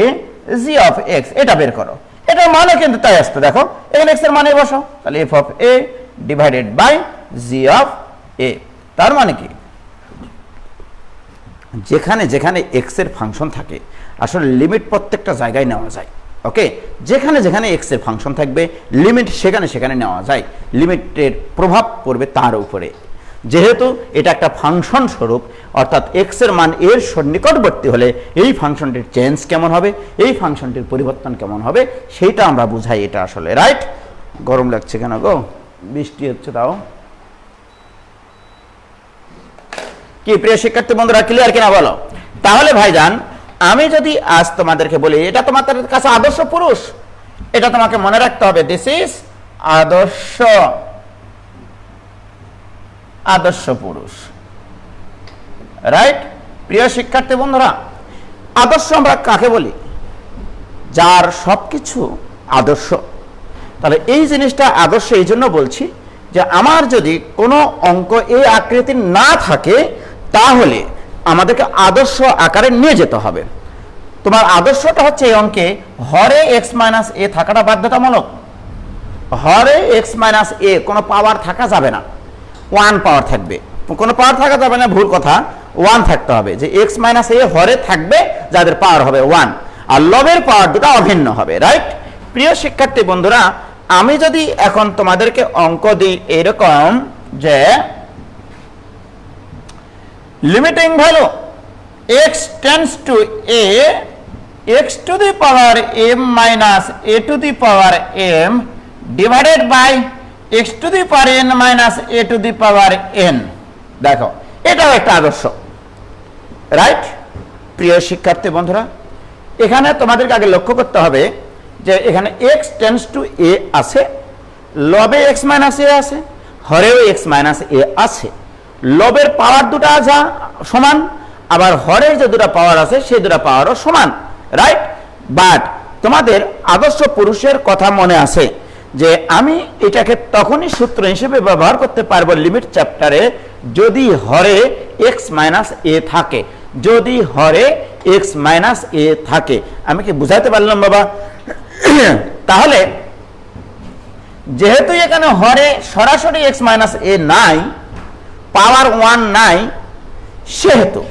g of x, এটা বের করো। এটার মানে কিন্তু তাই আসতো, দেখো এখানে এক্স এর মানে বসো, তাহলে f of a divided by g of a. তার মানে কি, যেখানে যেখানে এক্স এর ফাংশন থাকে আসলে লিমিট প্রত্যেকটা জায়গায় নেওয়া যায়, ওকে? যেখানে যেখানে এক্স এর ফাংশন থাকবে লিমিট সেখানে সেখানে নেওয়া যায়, লিমিটের প্রভাব পড়বে তার উপরে। যেহেতু এটা একটা ফাংশন স্বরূপ, অর্থাৎ এক্স এর মান এর নিকটবর্তী হলে এই ফাংশনটির চেঞ্জ কেমন হবে, এই ফাংশনটির পরিবর্তন কেমন হবে, সেইটা আমরা বুঝাই এটা আসলে, রাইট? গরম লাগছে কেন গো? বৃষ্টি হচ্ছে তাও। কি প্রিয় শিক্ষার্থী বন্ধুরা, ক্লিয়ার কিনা বলো? তাহলে ভাইজান আমি যদি আজ তোমাদেরকে বলি এটা তোমাদের কাছে আদর্শ পুরুষ, এটা তোমাকে মনে রাখতে হবে, দিস ইজ আদর্শ পুরুষ, রাইট? প্রিয় শিক্ষার্থী বন্ধুরা, আদর্শ আমরা কাকে বলি? যার সবকিছু আদর্শ। তাহলে এই জিনিসটা আদর্শ এই জন্য বলছি যে আমার যদি কোনো অঙ্ক এই আকৃতির না থাকে তাহলে আমাদেরকে আদর্শ আকারে নিয়ে যেতে হবে। তোমার আদর্শটা হচ্ছে এই অঙ্কে হরে এক্স মাইনাস এ থাকাটা বাধ্যতামূলক। হরে এক্স মাইনাস এ কোনো পাওয়ার থাকা যাবে না, ওয়ান পাওয়ার থাকবে, কোনো পাওয়ার থাকা যাবে না, ভুল কথা, ওয়ান থাকতে হবে, যে এক্স মাইনাস এ হরে থাকবে যাদের পাওয়ার হবে ওয়ান, আর লবের পাওয়ার দুটো অভিন্ন হবে, রাইট? প্রিয় শিক্ষার্থী বন্ধুরা, আমি যদি এখন তোমাদেরকে অঙ্ক দিই এরকম যে limiting value x tends to a x to the power m minus a to the power m divided by x to the power n minus a to the power n, দেখো এটাও একটা আদর্শ, রাইট? প্রিয় শিক্ষার্থী বন্ধুরা, এখানে তোমাদেরকে আগে লক্ষ্য করতে হবে যে এখানে এক্স টেন্ডস টু এ আছে, লবে এক্স মাইনাস এ আছে, হরেও এক্স মাইনাস এ আছে, লবের পাওয়ার দুটা যা সমান, আবার হরের যে দুটা পাওয়ার আছে সেই দুটা পাওয়ারও সমান, রাইট? বাট তোমাদের আদর্শ পুরুষের কথা মনে আছে যে আমি এটাকে তখনই সূত্র হিসেবে ব্যবহার করতে পারবো লিমিট চ্যাপ্টারে যদি হরে এক্স মাইনাস এ থাকে, যদি হরে এক্স মাইনাস এ থাকে। আমি কি বুঝাইতে পারলাম বাবা? তাহলে যেহেতু এখানে হরে সরাসরি এক্স মাইনাস এ নাই, পাওয়ার ওয়ান নাই, সেহেতু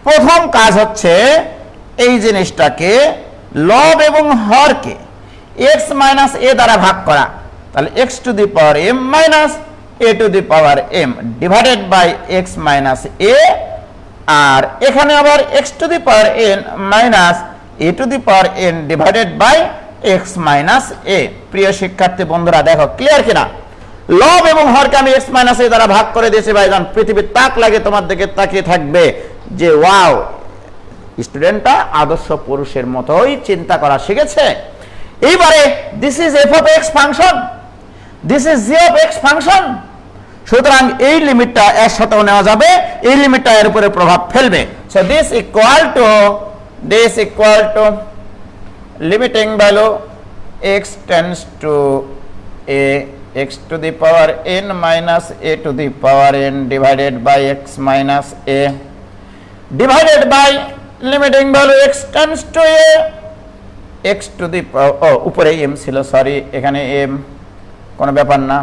প্রথম কাজ হচ্ছে এই জিনিসটাকে লব এবং হরকে এক্স মাইনাস এ দ্বারা ভাগ করা, তাহলে x to the power m minus a to the power m divided by x minus a, আর এখানে আবার x to the power n minus a to the power n divided by x minus a. প্রিয় শিক্ষার্থী বন্ধুরা দেখো clear কিনা? লব এবং হরকে আমি এক্স মাইনাস এ দ্বারা ভাগ করে দিয়েছি ভাইজান, পৃথিবীর তাক লাগে তোমার দিকে তাকিয়ে থাকবে যে ওয়াও, স্টুডেন্টটা আদর্শ পুরুষের মতোই চিন্তা করা শিখেছে। এইবারে this is F of x function, this is G of x function, সুতরাং এই লিমিটটা এর সাথেও নেওয়া যাবে, এই লিমিটটা এর উপরে প্রভাব ফেলবে। So this equal to limiting value x tends to a x to the power n minus a to the power n divided by x minus a divided by limiting value x tends to a x to the উপরে m ছিল, sorry এখানে M কোনো ব্যাপার না,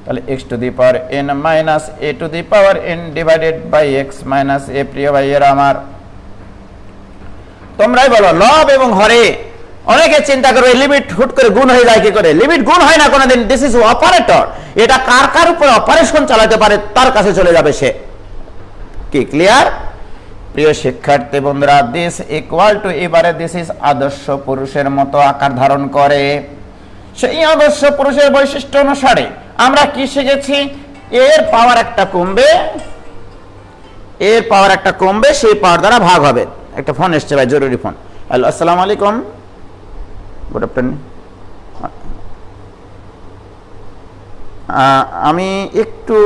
তাহলে x to the power n minus a to the power n divided by x minus a. প্রিয় ভাইয়েরা আমার, তোমরাই বলো লব এবং হরে অনেকে চিন্তা করবে লিমিট হুট করে গুণ হয়ে যায় কি করে? লিমিট গুণ হয় না কোনোদিন, দিস ইজ অপারেটর, এটা কার কার উপর অপারেশন চালাতে পারে তার কাছে চলে যাবে সে। কি ক্লিয়ার? প্রিয় শিক্ষার্থী বন্ধুরা, দিস ইকুয়াল টু, এবারে দিস ইজ আদর্শ পুরুষের মতো আকার ধারণ করে। সেই আদর্শ পুরুষের বৈশিষ্ট্য অনুসারে আমরা কি শিখেছি? এর পাওয়ার একটা কমবে, এর পাওয়ার একটা কমবে, সেই পাওয়ার দ্বারা ভাগ হবে। একটা ফোন এসছে ভাই, জরুরি ফোন। হ্যালো, আসসালামু আলাইকুম, গুড আফটারনুন। আমি একটু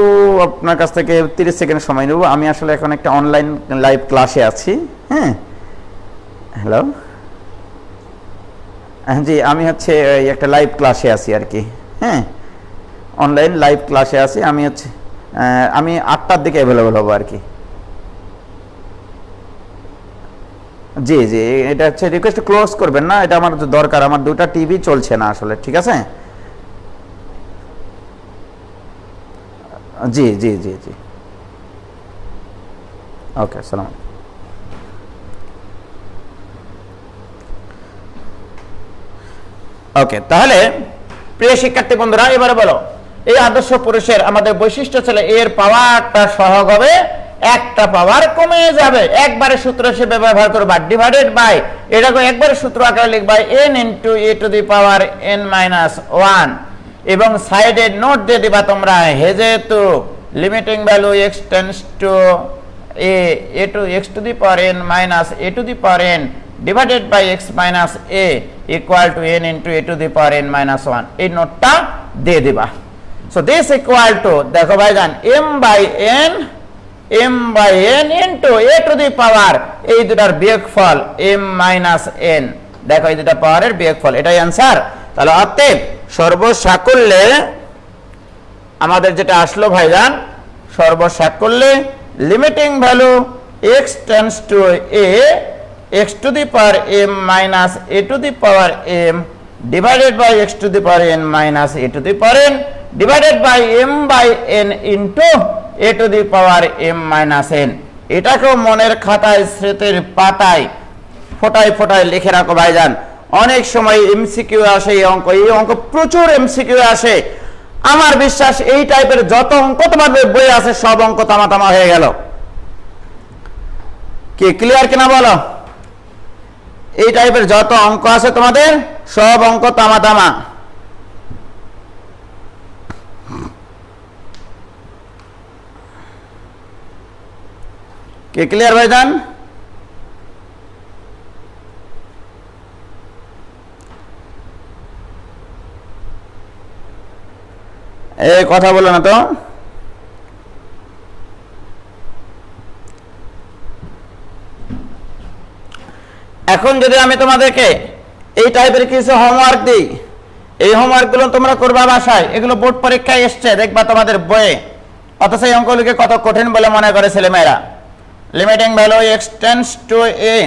আপনার কাছ থেকে 30 সেকেন্ড সময় নেব। আমি আসলে এখন একটা অনলাইন লাইভ ক্লাসে আছি। হ্যাঁ, হ্যালো, জি, আমি হচ্ছে একটা লাইভ ক্লাসে আছি আর কি। হ্যাঁ, অনলাইন লাইভ ক্লাসে আছি আমি। হচ্ছে আমি 8টার দিকে অ্যাভেলেবল হবো আর কি। জি জি, এটা হচ্ছে রিকোয়েস্ট ক্লোজ করবেন না, এটা আমার দরকার। আমার 2টা টিভি চলছে না আসলে, ঠিক আছে? জি জি জি জি, ওকে, সালাম। ওকে, তাহলে প্রিয় শিক্ষার্থী বন্ধুরা, এবারে বলো, এই আদর্শ পুরুষের আমাদের বৈশিষ্ট্য ছিল এর পাওয়ারটা সহগ হবে, একটা পাওয়ার কমে যাবে। একবারে সূত্র হিসেবে ব্যবহার করবা, ডিভাইডেড বাই, এটাকে একবারে সূত্র আকারে লিখবা n into a to the power n minus 1, এবং সাইডে নোট দিয়ে দিবা তোমরা, যেহেতু limiting value x tends to a to x to the power n minus a to the power n divided by x minus a equal to n into a to the power n minus 1, এই নোটটা দিয়ে দিবা। So this equal two, দেখো ভাইজান, m by n into a to the power, এই দুটার বিয়োগফল m minus n। দেখো এই দুটা পাওয়ারের বিয়োগফল, এটাই অ্যান্সার। তাহলে অতএব সর্বসাকল্যে আমাদের যেটা আসলো ভাইজান, সর্বসাকল্যে limiting value x tends to a x to the power m minus a to the power m divided by x to the power n minus a to the power n divided by m by n into a to the power m minus n। এটাকেও মনের খাতায়, স্মৃতির পাতায় ফোটায় ফোটায় লিখে রাখো ভাইজান। অনেক সময় এমসিকিউ আসে, এই অঙ্ক প্রচুর এমসিকিউ আসে। আমার বিশ্বাস এই টাইপের যত অঙ্ক তোমাদের বই আছে সব অঙ্ক তামা হয়ে গেল। কি ক্লিয়ার কিনা বলো? এই টাইপের যত অঙ্ক আছে তোমাদের সব অঙ্ক তামা। কি ক্লিয়ার ভাইজান? এই কথা বলো না তো। এখন যদি আমি তোমাদেরকে এই টাইপের কিছু হোমওয়ার্ক দিই, এই হোমওয়ার্কগুলো তোমরা করবা বাসায়, এগুলো বোর্ড পরীক্ষায় এসছে, দেখবা তোমাদের বইয়ে। অথচ এই অঙ্কগুলোকে কত কঠিন বলে মনে করে ছেলেমেয়েরা। Limiting value x tends to a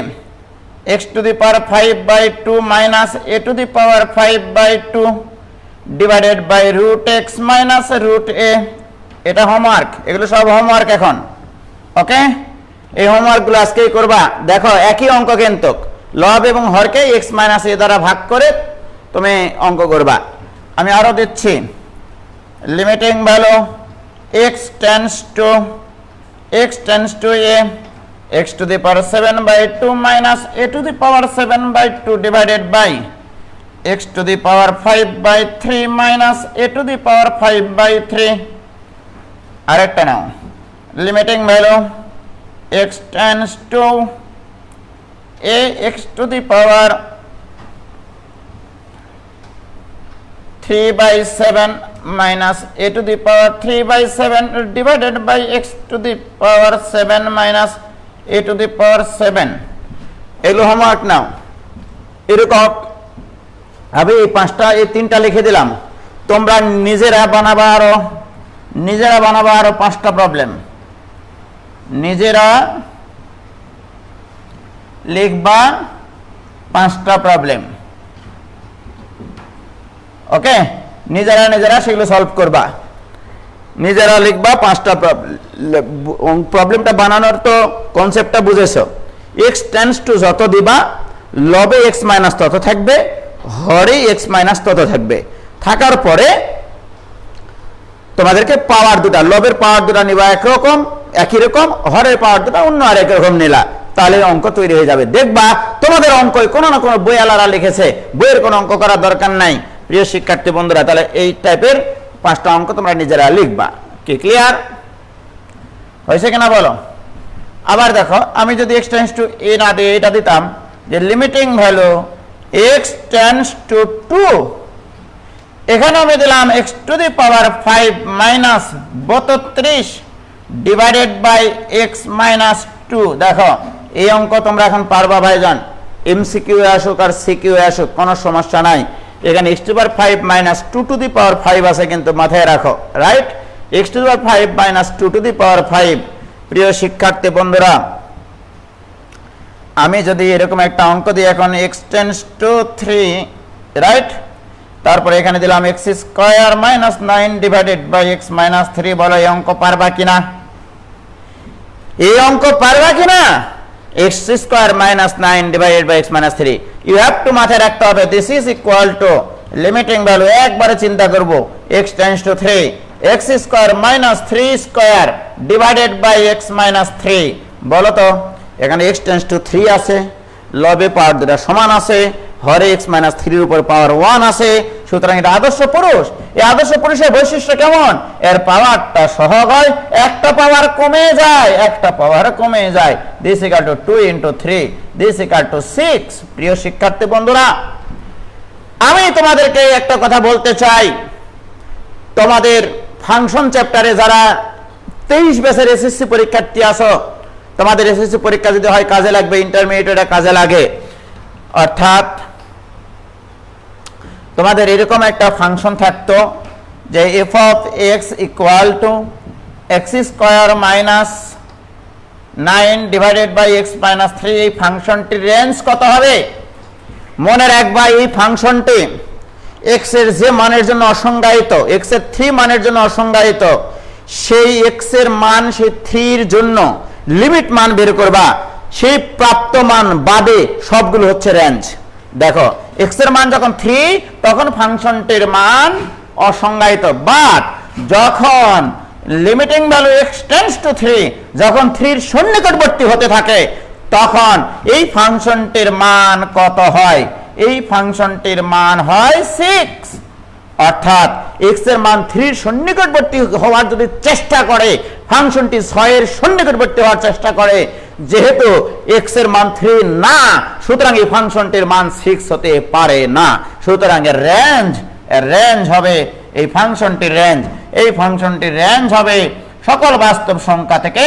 x to the power 5/2 minus a to the power 5/2 divided by root x minus root a। এটা হোমওয়ার্ক, এগুলো সব হোমওয়ার্ক এখন। ওকে, এই হোমওয়ার্কগুলো আজকেই করবা। দেখো একই অঙ্ক কিন্তু লব এবং হরকে x মাইনাস a দ্বারা ভাগ করে তুমি অঙ্ক করবা। আমি আরো দিচ্ছি, limiting value x tends to a x to the power 7/2 minus a to the power 7/2 divided by x to the power 5/3 minus a to the power 5/3। আরেকটা নাও, limiting value x tends to a x to the power 3/7 minus a to the power 3/7 divided by x to the power 7 minus a to the power 7। এগুলো homework নাও। এরকম আমি এই 3টা লিখে দিলাম, তোমরা নিজেরা বানাবা আরো 5টা প্রবলেম, নিজেরা লিখবা 5টা প্রবলেম। ওকে, নিজেরা সেগুলো সলভ করবা, নিজেরা লিখবা 5টা প্রবলেমটা বানানোর তো কনসেপ্টটা বুঝেছো। x টেন্ডস টু যত দিবা, লবে x মাইনাস তত থাকবে, হরে x মাইনাস তত থাকবে। থাকার পরে তোমাদেরকে পাওয়ার দুটা, লবের পাওয়ার দুটা নিবা একই রকম, হরের পাওয়ার দুটা অন্য আরেক রকম নিলা, তাহলে অঙ্ক তৈরি হয়ে যাবে। দেখবা তোমাদের অঙ্ক কোনো না কোনো বই আলাদা লিখেছে, বইয়ের কোনো অঙ্ক করার দরকার নাই। প্রিয় শিক্ষার্থী বন্ধুরা, তাহলে এই টাইপের 5টা অঙ্ক তোমরা নিজেরা লিখবা, কি ক্লিয়ার হয়েছে কিনা বলো? আবার দেখো, আমি যদি x টেন্ডস টু a না দিয়ে এটা দিতাম যে limiting value x tends to 2, এখানে আমি দিলাম x to the power 5 minus 32 divided by x minus 2। দেখো এই অঙ্ক তোমরা এখন পারবা ভাইজান, এমসিকিউ আসুক আর সিকিউ আসুক কোনো সমস্যা নাই। এখানে x to the power 5 minus 2 to the power 5 আছে, কিন্তু মাথায় রাখো, right? x to the power 5 minus 2 to the power 5। প্রিয় শিক্ষার্থী বন্ধুরা, আমি যদি এরকম একটা অঙ্ক দিই এখন x টেন্ডস টু 3, রাইট? তারপরে এখানে দিলাম x square minus 9 divided by x minus 3। বলো এই অঙ্ক পারবা কিনা? এই অঙ্ক পারবা কিনা? x square minus 9 divided by x minus 3, you have to মাথায় রাখতে হবে this is equal to limiting value, একবারে চিন্তা করব, x tends to 3, x square minus 3 square divided by x minus 3। বলো তো এখানে x টেন্ডস টু 3 আছে, লবে পাওয়ার দুটা সমান আছে, হরে x মাইনাস 3 এর উপর পাওয়ার 1 আছে, সুতরাং এটা আদর্শ পুরুষ। এই আদর্শ পুরুষের বৈশিষ্ট্য কেমন? এর পাওয়ারটা সহগ হয়, একটা পাওয়ার কমে যায়, একটা পাওয়ার কমে যায়। This equal two 2 into 3, this equal two 6। প্রিয় শিক্ষার্থী বন্ধুরা, আমি তোমাদেরকে একটা কথা বলতে চাই, তোমাদের ফাংশন চ্যাপ্টারে যারা 23 ব্যাচের এসএসসি পরীক্ষার্থী আছো, তোমাদের এসএসসি পরীক্ষা যদি হয় কাজে লাগবে, ইন্টারমিডিয়েটে কাজে লাগে। অর্থাৎ তোমাদের এরকম একটা ফাংশন থাকতো যে f of x equal to x square minus 9 divided by x minus 3। এই ফাংশনটির রেঞ্জ কত হবে? মনে রাখবা এই ফাংশনটি x এর যে মানের জন্য অসংজ্ঞায়িত, x এর 3 মানের জন্য অসংজ্ঞায়িত, সেই x এর মান সেই 3 এর জন্য লিমিট মান বের করবা, সেই প্রাপ্ত মান বাদে সবগুলো হচ্ছে রেঞ্জ। দেখো x এর মান যখন 3 তখন ফাংশনটির মান অসংজ্ঞায়িত, বাট যখন limiting value x tends to 3, যখন 3 এর সন্নিকটবর্তী হতে থাকে তখন এই ফাংশনটির মান কত হয়? এই ফাংশনটির মান হয় 6। অর্থাৎ x এর মান 3 এর সন্নিকটবর্তী হওয়ার যদি চেষ্টা করে, ফাংশনটি 6 এর সন্নিকটবর্তী হওয়ার চেষ্টা করে, যেহেতু x এর মান 3 না, সুতরাং এই ফাংশনটির মান 6 হতে পারে না। সুতরাং এর রেঞ্জ হবে, এই ফাংশনটির রেঞ্জ হবে সকল বাস্তব সংখ্যা থেকে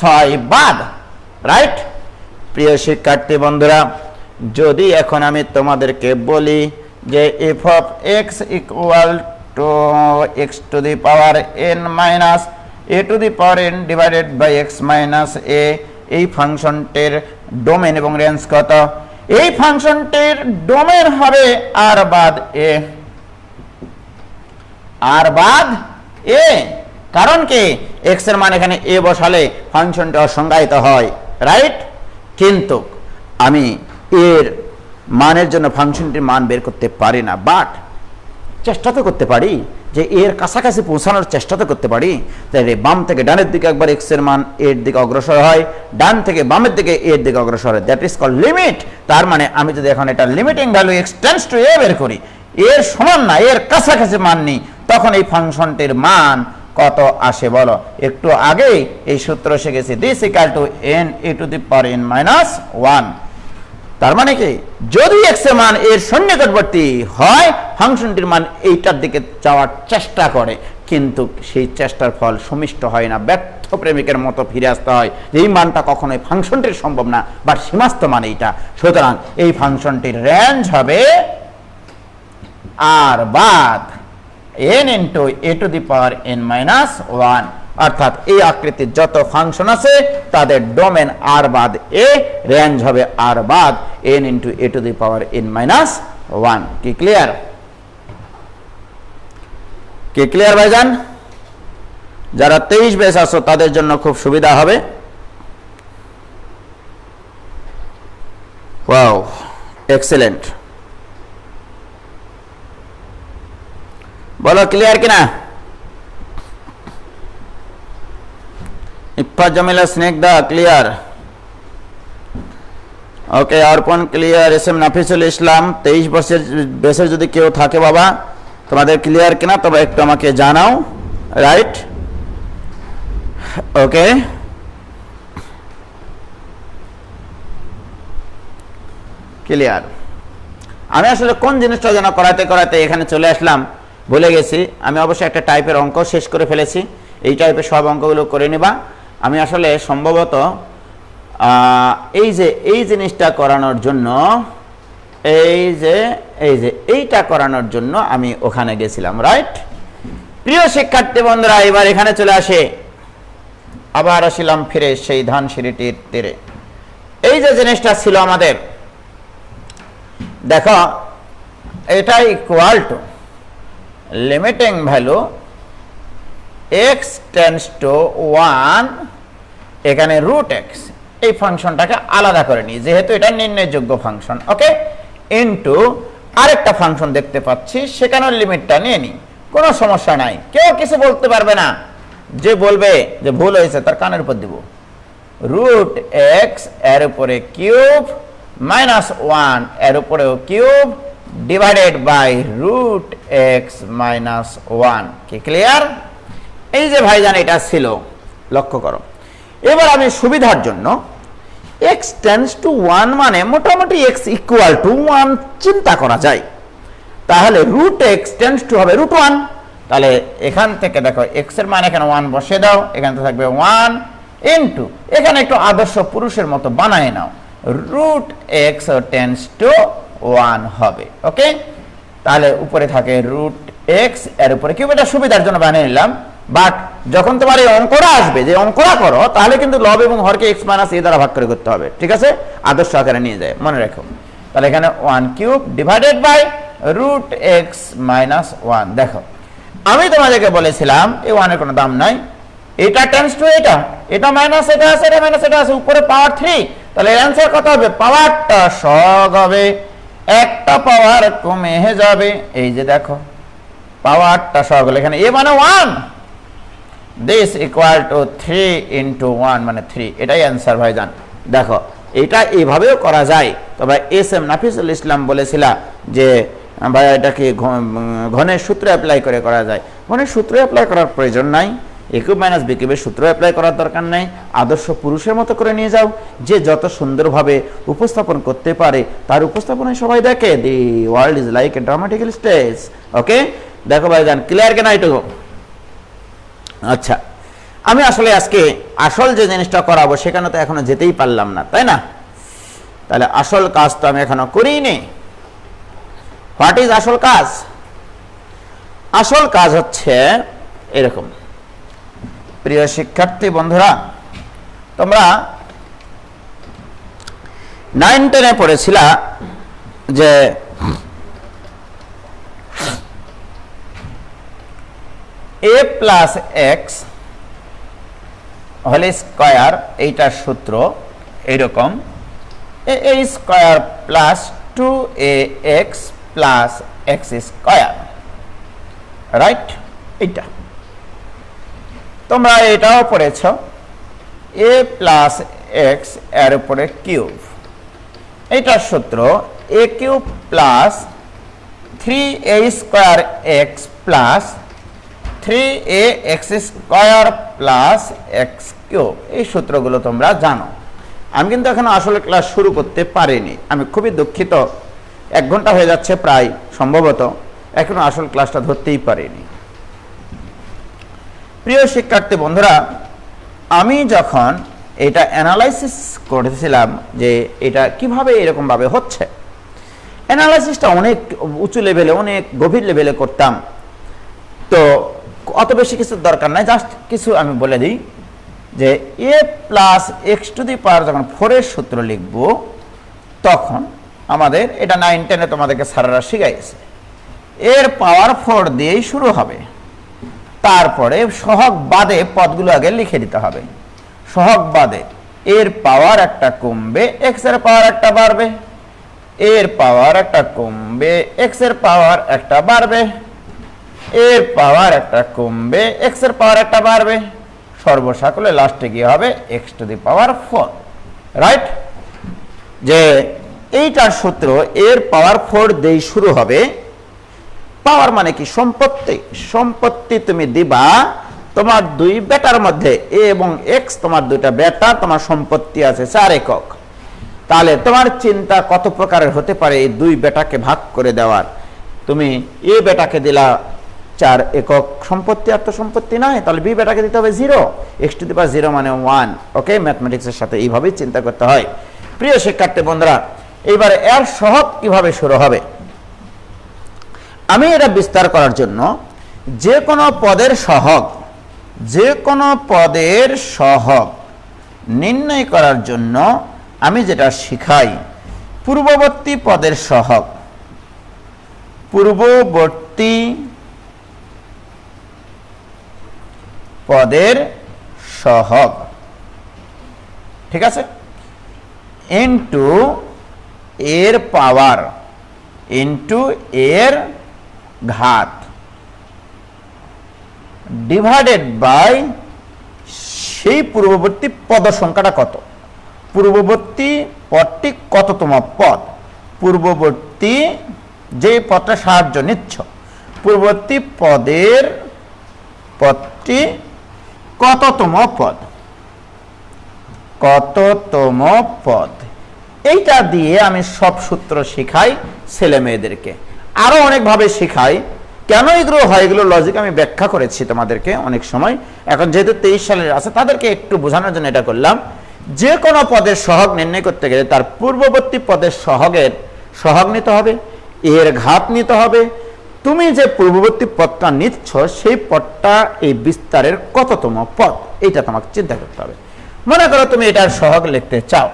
6 বাদ, রাইট? প্রিয় শিক্ষার্থী বন্ধুরা, যদি এখন আমি তোমাদেরকে বলি যে f of x equal to x to the power n minus a to the power n divided by x minus a, এই ফাংশনটির ডোমেন এবং রেঞ্জ কত? এই ফাংশনটির ডোমেন হবে r বাদ a, কারণ কি x এর মান এখানে a বসালে ফাংশনটি অসংজ্ঞায়িত হয়, রাইট? কিন্তু আমি এর মানের জন্য ফাংশনটির মান বের করতে পারি না, বাট চেষ্টা তো করতে পারি, যে এর কাছাকাছি পৌঁছানোর চেষ্টা তো করতে পারি। তাহলে বাম থেকে ডানের দিকে একবার x এর মান এর দিকে অগ্রসর হয়, ডান থেকে বামের দিকে এর দিকে অগ্রসর হয়, দ্যাট ইজ কল্ড লিমিট। তার মানে আমি যদি এখন এটা limiting value x tends to a বের করি, এর সমান না, এর কাছাকাছি মান নিই, তখন এই ফাংশনটির মান কত আসে বলো? একটু আগেই এই সূত্র শিখেছি, this equal to n a to the power n minus 1। তার মানে কি যদি x এর মান এর সন্নিকটবর্তী হয়, ফাংশনটির মান এইটার দিকে যাওয়ার চেষ্টা করে, কিন্তু সেই চেষ্টার ফল সুমিষ্ট হয় না, ব্যর্থ প্রেমিকের মতো ফিরে আসতে হয়। এই মানটা কখনোই ফাংশনটির সম্ভব না, বাট সীমাস্ত মান এইটা। সুতরাং এই ফাংশনটির রেঞ্জ হবে r বাদ n into a to the power n minus 1। অর্থাৎ এই আকৃতির যত ফাংশন আছে তাদের ডোমেন r বাদ a, রেঞ্জ হবে r বাদ n into a to the power n minus 1। কি ক্লিয়ার? কি ক্লিয়ার ভাইজান? যারা 23 ব্যাচ আছো তাদের জন্য খুব সুবিধা হবে। Wow, excellent. বলো ক্লিয়ার কিনা? ইফা জামিলা স্নেকদা ক্লিয়ার? ওকে, অর্পণ ক্লিয়ার, এস এম নাফিসুল ইসলাম 23 বছরের বেসের যদি কেউ থাকে বাবা তোমাদের ক্লিয়ার কিনা তবে একটু আমাকে জানাও, রাইট? ওকে, ক্লিয়ার। আমি আসলে কোন জিনিসটা যেন করাতে করাতে এখানে চলে আসলাম, ভুলে গেছি। আমি অবশ্যই একটা টাইপের অঙ্ক শেষ করে ফেলেছি, এই টাইপের সব অঙ্কগুলো করে নিবা। আমি আসলে সম্ভবত এই জিনিসটা করানোর জন্য এইটা করানোর জন্য আমি ওখানে গেছিলাম, রাইট? প্রিয় শিক্ষার্থী বন্ধুরা, এবার এখানে চলে আসে, আবার আসিলাম ফিরে সেই ধানসিঁড়িটির তীরে। এই যে জিনিসটা ছিল আমাদের, দেখো এটা equal to limiting value x tends to 1, এখানে রুট এক্স, এই ফাংশনটাকে আলাদা করে নিই যেহেতু এটা নির্ণয়যোগ্য ফাংশন, ওকে, ইনটু আরেকটা ফাংশন দেখতে পাচ্ছি, সেখানেও লিমিটটা নিয়ে নিই, কোনো সমস্যা নাই, কেউ কিছু বলতে পারবে না। যে বলবে যে ভুল হয়েছে তার কানের উপর দিব, রুট এক্স এর উপরে কিউব মাইনাস 1 এর উপরেও cube divided by root x minus 1। কি ক্লিয়ার? এই যে ভাইজান এটা ছিল, লক্ষ্য করো। এবার আমি সুবিধার জন্য x টেন্ডস টু 1 মানে মোটামুটি x ইকুয়াল টু 1 চিন্তা করা যায়, তাহলে রুট এক্স টেন্ডস টু হবে রুট 1। তাহলে এখান থেকে দেখো x এর মান এখানে 1 বসিয়ে দাও, এখানে থাকবে 1 ইনটু, এখানে একটু আদর্শ পুরুষের মতো বানায় নাও, রুট এক্স টেন্ডস টু 1 হবে, ওকে। তাহলে উপরে থাকে রুট এক্স এর উপরে কিউব, এটা সুবিধার জন্য বানিয়ে নিলাম। বাট যখন তোমার এই অঙ্কটা আসবে, যে অঙ্কটা করো, তাহলে কিন্তু লব এবং হরকে x মাইনাস a দ্বারা ভাগ করে করতে হবে, ঠিক আছে? আদর্শ আকারে নিয়ে যায়, মনে রাখো। তাহলে এখানে 1 cube divided by root x minus 1। দেখো আমি তোমাদেরকে বলেছিলাম এই 1 এর কোনো দাম নাই, এটা টেন্ডস টু এটা মাইনাস এটা আছে, এটা মাইনাস এটা আছে, উপরে পাওয়ার 3, তাহলে অ্যানসার কত হবে? পাওয়ারটা সহগ হবে, একটা পাওয়ার কমে যাবে। এই যে দেখো পাওয়ারটা সহগ হলো, এখানে a মানে 1, দিস ইকুয়াল টু 3 ইনটু 1 মানে 3, এটাই অ্যান্সার ভাইজান। দেখো এটা এইভাবেও করা যায়, তবে এস এম নাফিসুল ইসলাম বলেছিলা যে ভাই এটাকে ঘনের সূত্র অ্যাপ্লাই করে করা যায়। ঘনের সূত্র অ্যাপ্লাই করার প্রয়োজন নাই, এ কিউব মাইনাস বি কিউবের সূত্র অ্যাপ্লাই করার দরকার নাই, আদর্শ পুরুষের মতো করে নিয়ে যাও। যে যত সুন্দরভাবে উপস্থাপন করতে পারে তার উপস্থাপনায় সবাই দেখে, the world is like a dramatical stage, okay. দেখো ভাইজান, ক্লিয়ার কেনা এটুকু? আচ্ছা, আমি আসলে আজকে আসল যে জিনিসটা করাবো সেখানে তো এখনো যেতেই পারলাম না, তাই না? তাহলে আসল কাজ তো আমি এখনো করিনি। হোয়াট ইজ আসল কাজ? আসল কাজ হচ্ছে এরকম। প্রিয় শিক্ষার্থী বন্ধুরা, তোমরা 9-10-এ পড়েছিলা যে a plus x whole square, এইটার সূত্র এইরকম, a square plus 2ax plus x square, right? এইটা তোমরা এটাও পড়েছ, a প্লাস এক্স এর উপরে কিউব, এইটার সূত্র a cube plus 3a square x plus 3ax square plus x cube. এই সূত্রগুলো তোমরা জানো। আমি কিন্তু এখন আসলে ক্লাস শুরু করতে পারিনি, আমি খুবই দুঃখিত। 1 ঘন্টা হয়ে যাচ্ছে প্রায়, সম্ভবত এখনো আসল ক্লাসটা ধরতেই পারিনি। প্রিয় শিক্ষার্থী বন্ধুরা, আমি যখন এটা অ্যানালাইসিস করেছিলাম যে এটা কিভাবে এরকমভাবে হচ্ছে, অ্যানালাইসিসটা অনেক উঁচু লেভেলে, অনেক গভীর লেভেলে করতাম, তো অত বেশি কিছুর দরকার নাই, জাস্ট কিছু আমি বলে দিই যে a plus x to the power যখন 4-এর সূত্র লিখব, তখন আমাদের এটা 9-10-এ তোমাদেরকে স্যারেরা শিখাইছে, এর পাওয়ার 4 দিয়েই শুরু হবে, তারপরে সহগ বাদে পদগুলো আগে লিখে দিতে হবে। সহগ বাদে এর পাওয়ার একটা কমবে, এক্স এর পাওয়ার একটা বাড়বে, এর পাওয়ার একটা কমবে, এক্স এর পাওয়ার একটা বাড়বে, এর পাওয়ার একটা কমবে, এক্স এর পাওয়ার একটা বাড়বে, সর্বসাকলে লাস্টে গিয়ে হবে x to the power 4, right? যে এইটার সূত্র এর পাওয়ার 4 দিয়ে শুরু হবে। পাওয়ার মানে কি? সম্পত্তি। সম্পত্তি তুমি দিবা তোমার দুই বেটার মধ্যে এ এবং এক্স, তোমার দুইটা বেটা, তোমার সম্পত্তি আছে 4 একক। তাহলে তোমার চিন্তা কত প্রকারের হতে পারে এই দুই বেটাকে ভাগ করে দেওয়ার। তুমি এ বেটাকে দিলা 4 একক সম্পত্তি, আর তো সম্পত্তি নাই, তাহলে বি বেটাকে দিতে হবে 0, x⁻0 মানে 1। ওকে, ম্যাথমেটিক্সের সাথে এইভাবেই চিন্তা করতে হয়। প্রিয় শিক্ষার্থী বন্ধুরা, এবারে এর সহগ কিভাবে শুরু হবে, আমি এটা বিস্তার করার জন্য যে কোনো পদের সহগ নির্ণয় করার জন্য আমি যেটা শিখাই, পূর্ববর্তী পদের সহগ, ঠিক আছে, ইনটু এর পাওয়ার ইনটু এর ঘাত ডিভাইডেড বাই সেই পূর্ববর্তী পদ সংখ্যাটা কত, পূর্ববর্তী পদটি কততম পদ, পূর্ববর্তী যে পদটা সাহায্য নিচ্ছ, পূর্ববর্তী পদটি কততম পদ, এইটা দিয়ে আমি সব সূত্র শিখাই ছেলে মেয়েদেরকে। আরো অনেকভাবে শিখাই, কেন এগুলো হয় এগুলো লজিক আমি ব্যাখ্যা করেছি তোমাদেরকে অনেক সময়। এখন যেহেতু 23 সালের আছে তাদেরকে একটু বোঝানোর জন্য এটা করলাম। যে কোনো পদের সহগ নির্ণয় করতে গেলে তার পূর্ববর্তী পদের সহগ নিতে হবে, এর ঘাত নিতে হবে। তুমি যে পূর্ববর্তী পদটা নিচ্ছ সেই পদটা এই বিস্তারের কততম পদ, এইটা তোমাকে চিন্তা করতে হবে। মনে করো তুমি এটার সহগ লিখতে চাও,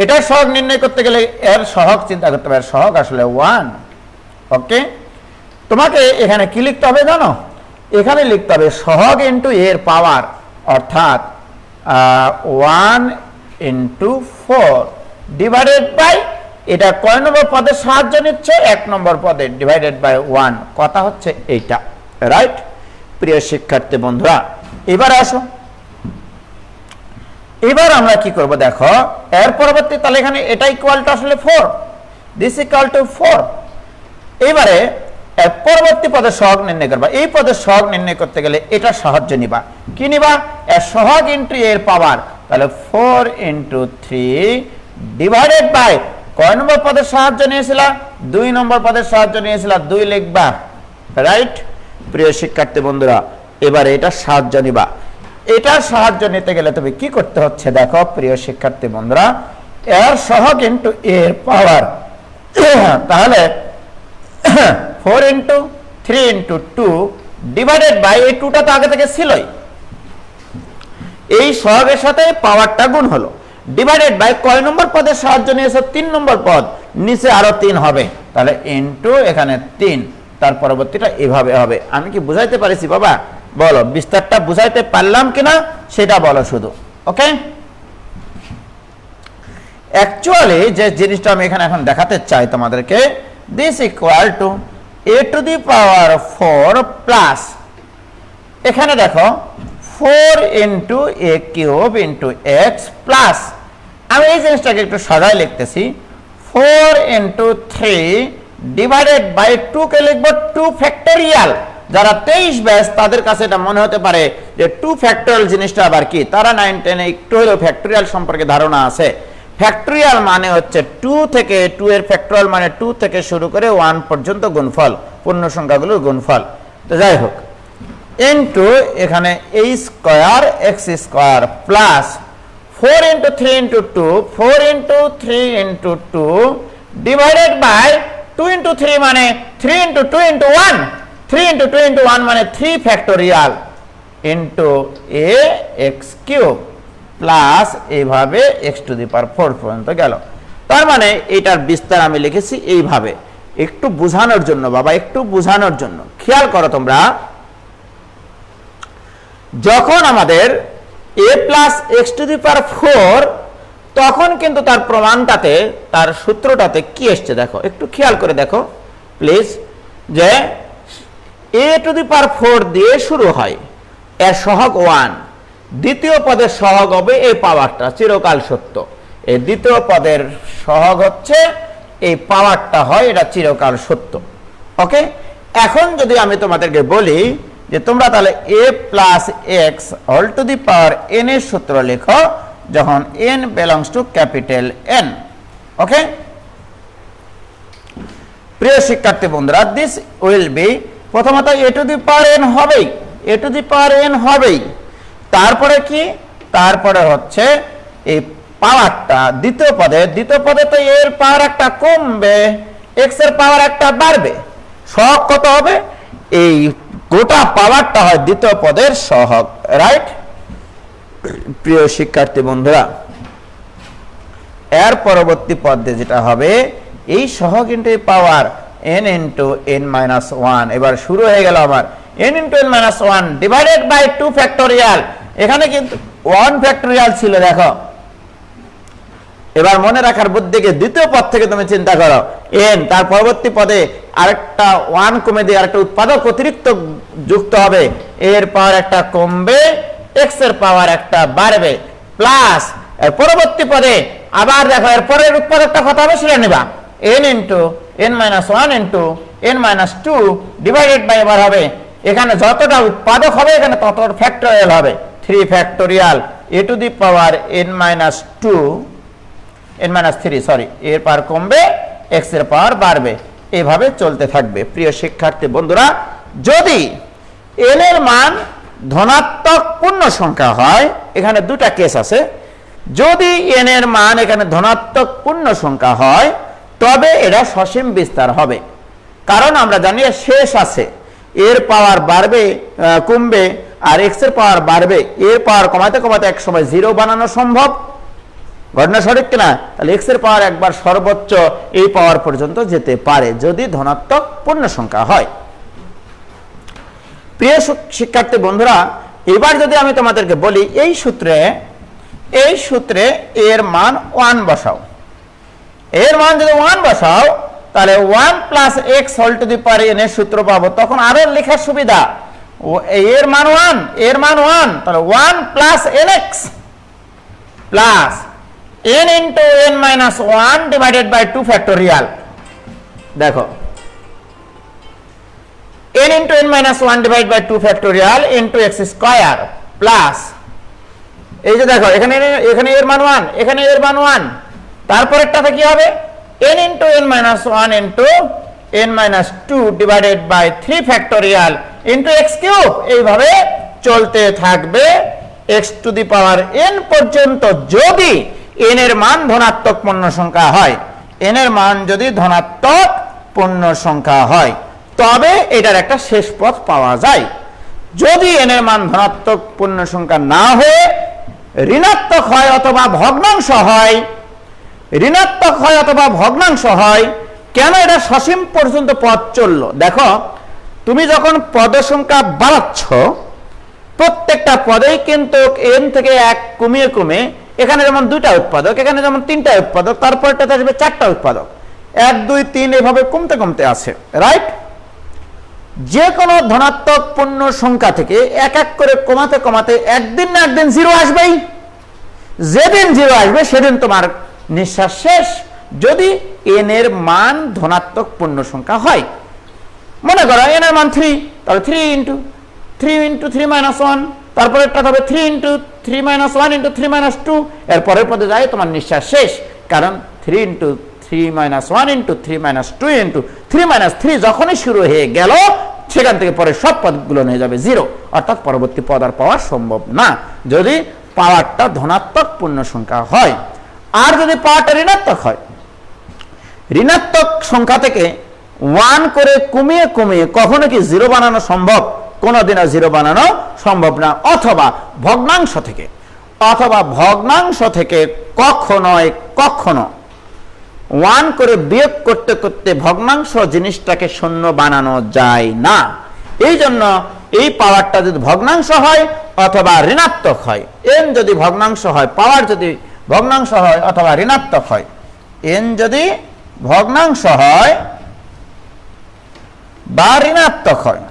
এটার সহগ নির্ণয় করতে গেলে এর সহগ চিন্তা করতে হবে, এর সহগ আসলে 1। ওকে, তোমাকে এখানে কি লিখতে হবে জানো, এখানে লিখতে হবে সহগ ইনটু এর পাওয়ার, অর্থাৎ 1 ইনটু 4 ডিভাইডেড বাই, এটা কয় নম্বর পদের সাহায্য নিচ্ছে, 1 নম্বর পদে, ডিভাইডেড বাই 1। কথা হচ্ছে এইটা, রাইট? প্রিয় শিক্ষার্থী বন্ধুরা, এবার আসো, এবার আমরা কি করব দেখো, এর পরবর্তী তাহলে এখানে এটা ইকুয়াল টু আসলে 4, দিস ইকুয়াল টু 4। এবারে এর পরবর্তী পদের সহগ নির্ণয় করবা। এই পদের সহগ নির্ণয় করতে গেলে এটা সাহায্য নিবা, কি নিবা, এর সহগ ইনটু এর পাওয়ার, তাহলে 4 ইনটু 3 ডিভাইডেড বাই কয় নম্বর পদের সাহায্য নিয়েছিলা, 2 নম্বর পদের সাহায্য নিয়েছিলা, 2 লিখবা, রাইট? প্রিয় শিক্ষার্থী বন্ধুরা, এবারে এটা সাহায্য নিবা। এটার সাহায্য নিতে গেলে তুমি কি করতে হচ্ছে দেখো প্রিয় শিক্ষার্থী বন্ধুরা, এর সহগ ইনটু এর পাওয়ার, তাহলে 4 ইনটু 3 ইনটু 2 ডিভাইডেড বাই, এই 2টা তো আগে থেকে ছিলই, এই সহগের সাথে পাওয়ারটা গুণ হলো, ডিভাইডেড বাই কয় নম্বর পদের সাহায্য নিয়েছে, 3 নম্বর পদ, নিচে আরো 3 হবে, তাহলে ইনটু এখানে 3, তার পরবর্তীটা এভাবে হবে। আমি কি বুঝাইতে পারিছি বাবা? বলো, বিস্তারটা বুঝাইতে পারলাম কিনা সেটা বলো শুধু। ওকে, অ্যাকচুয়ালি যে জিনিসটা আমি এখানে এখন দেখাতে চাই তোমাদেরকে, this equal two a to the power 4 plus, এখানে দেখো 4 into a cube into x plus, আমি এই জিনিসটাকে একটু সাজায় লিখতেছি, 4 ইনটু 3 ডিভাইডেড বাই 2 কে লিখবো 2 ফ্যাক্টোরিয়াল। যারা 23 ব্যাচ তাদের কাছে এটা মনে হতে পারে যে 2 ফ্যাক্টোরিয়াল জিনিসটা আবার কি, তারা 9, 10 একটু হলেও ফ্যাক্টোরিয়াল সম্পর্কে ধারণা আছে। ফ্যাক্টোরিয়াল মানে হচ্ছে 2 থেকে 2 এর ফ্যাক্টোরিয়াল মানে 2 থেকে শুরু করে 1 পর্যন্ত গুণফল, পূর্ণ সংখ্যাগুলোর গুণফল। তো যাই হোক, ইনটু এখানে a square x square plus 4 into 3 into 2, 4 into 3 into 2 divided by 2 into 3 মানে 3 ইনটু 2 ইনটু 1, 3 ইনটু 2 ইনটু 1 মানে 3 factorial into a x cube plus এইভাবে x টু দি পাওয়ার 4 পর্যন্ত গেল। তার মানে এটার বিস্তার আমি লিখেছি এইভাবে, একটু বোঝানোর জন্য বাবা, একটু বোঝানোর জন্য। খেয়াল করো তোমরা, যখন আমাদের a plus x to the power 4, তখন কিন্তু তার প্রমাণটাতে, তার সূত্রটাতে কি এসছে দেখো, একটু খেয়াল করে দেখো প্লিজ, যে a টু দি পাওয়ার 4 দিয়ে শুরু হয়, এর সহগ 1, দ্বিতীয় পদের সহগ হবে এই পাওয়ারটা, চিরকাল সত্য। এই দ্বিতীয় পদের সহগ হচ্ছে এই পাওয়ারটা হয়, এটা চিরকাল সত্য। ওকে, এখন যদি আমি তোমাদেরকে বলি যে তোমরা তাহলে a plus x whole to the power n এর সূত্র লেখো যখন n belongs to capital N। Okay, প্রিয় শিক্ষার্থী বন্ধুরা, দিস উইল বি, প্রথমত a to the power n হবেই, a to the power n হবেই। তারপরে কি, তারপরে হচ্ছে এই পাওয়ারটা দ্বিতীয় পদে তো এর পাওয়ার একটা কমবে, x এর পাওয়ার একটা বাড়বে, সহগ কত হবে? এই গোটা পাওয়ারটা হয় দ্বিতীয় পদের সহগ, রাইট? প্রিয় শিক্ষার্থী বন্ধুরা, এর পরবর্তী পদে যেটা হবে এই সহগ into power n into n minus 1। এবার শুরু হয়ে গেল আমার n into n minus 1 divided by 2 factorial. এখানে কিন্তু 1 ফ্যাক্টোরিয়াল ছিল, দেখো। এবার মনে রাখার বুদ্ধিকে দ্বিতীয় পদ থেকে তুমি চিন্তা করো, n, তার পরবর্তী পদে আরেকটা 1 কমে দিয়ে আরেকটা উৎপাদক অতিরিক্ত যুক্ত হবে, এর পাওয়ার একটা কমবে, x এর পাওয়ার একটা বাড়বে, প্লাস এর পরবর্তী পদে আবার দেখো এর পরের উৎপাদকটা কত হবে সেটা নেবা, n into n minus 1 into n minus 2 divided by, এবার হবে এখানে যতটা উৎপাদক হবে এখানে তত ফ্যাক্টোরিয়াল হবে, 3 factorial a to the power n minus 2, n minus 3, sorry, এর পাওয়ার কমবে, x এর পাওয়ার বাড়বে, এভাবে চলতে থাকবে। প্রিয় শিক্ষার্থী বন্ধুরা, যদি n এর মান ধনাত্মক পূর্ণ সংখ্যা হয়, এখানে দুটা কেস আছে, যদি n এর মান এখানে ধনাত্মক পূর্ণ সংখ্যা হয় তবে এটা সসীম বিস্তার হবে, কারণ আমরা জানি শেষ আছে, এর পাওয়ার বাড়বে, কমবে, আর x এর পাওয়ার বাড়বে, এর পাওয়ার কমাতে কমাতে এক সময় 0 বানানো সম্ভব, ঘটনা সঠিক কিনা? তাহলে x এর পাওয়ার একবার সর্বোচ্চ এই পাওয়ার পর্যন্ত যেতে পারে যদি ধনাত্মক পূর্ণ সংখ্যা হয়। প্রিয় শিক্ষার্থী বন্ধুরা, এবার যদি আমি তোমাদেরকে বলি এই সূত্রে এর মান 1 বসাও, এর মান যদি 1 বসাও তাহলে 1 plus x whole to the power n এর সূত্র পাবো, তখন আরো লেখার সুবিধা, এর মান 1, তাহলে 1 plus nx plus n into n minus 1 divided by 2 factorial. দেখো n into n minus 1 divide by 2 factorial into x square plus, এই যে দেখো এখানে এর মান 1, এখানে এর মান 1, তারপরেরটাতে কি হবে? n into n minus 1 into n minus 2 divided by 3 factorial into x cube, এইভাবে চলতে থাকবে x to the power n পর্যন্ত। যদি n এর মান ধনাত্মক পূর্ণ সংখ্যা হয়, n এর মান যদি ধনাত্মক পূর্ণ সংখ্যা হয় তবে এটার একটা শেষ পথ পাওয়া যায়। যদি n এর মান ধনাত্মক পূর্ণ সংখ্যা না হয়ে ঋণাত্মক হয় অথবা ভগ্নাংশ হয়, ঋণাত্মক হয় অথবা ভগ্নাংশ হয়, কেন? এটা সসীম পর্যন্ত পথ চললো। দেখো তুমি যখন পদ সংখ্যা বাড়াচ্ছ প্রত্যেকটা পদেই কিন্তু n থেকে 1 কমিয়ে কমে, এখানে যেমন 2টা উৎপাদক, এখানে যেমন 3টা উৎপাদক, তারপরটাতে আসবে 4টা উৎপাদক, 1 2 3 এভাবে কমতে কমতে আছে, রাইট? যে কোনো ধনাত্মক পূর্ণ সংখ্যা থেকে এক এক করে কমাতে কমাতে একদিন না একদিন 0 আসবেই, যেদিন 0 আসবে সেদিন তোমার নিঃশ্বাস শেষ, যদি n এর মান ধনাত্মক পূর্ণ সংখ্যা হয়। মনে করো n এর মান 3, তাহলে 3 ইন্টু 3 মাইনাস 1, তারপরে একটা হবে 3 ইন্টু 3 মাইনাস 1 ইন্টু 3 মাইনাস 2, এর পরের পদে যায় তোমার নিঃশ্বাস শেষ, কারণ 3 into 3 minus 1 into 3 minus 2 into 3 minus 3 যখনই শুরু হয়ে গেল সেখান থেকে পরে সব পদগুলো হয়ে যাবে 0, অর্থাৎ পরবর্তী পদ আর পাওয়া সম্ভব না যদি পাওয়ারটা ধনাত্মক পূর্ণ সংখ্যা হয়। আর যদি পাওয়ারটা ঋণাত্মক হয়, ঋণাত্মক সংখ্যা থেকে 1 করে কমিয়ে কমিয়ে কখনো কি 0 বানানো সম্ভব? কোনোদিনও 0 বানানো সম্ভব না। অথবা ভগ্নাংশ থেকে কখনো 1 করে বিয়োগ করতে করতে ভগ্নাংশ জিনিসটাকে শূন্য বানানো যায় না। এই জন্য এই পাওয়ারটা যদি ভগ্নাংশ হয় অথবা ঋণাত্মক হয়, n যদি ভগ্নাংশ হয়, পাওয়ার যদি ভগ্নাংশ হয় অথবা ঋণাত্মক হয়, n যদি ভগ্নাংশ হয় বা ঋণাত্মক হয়,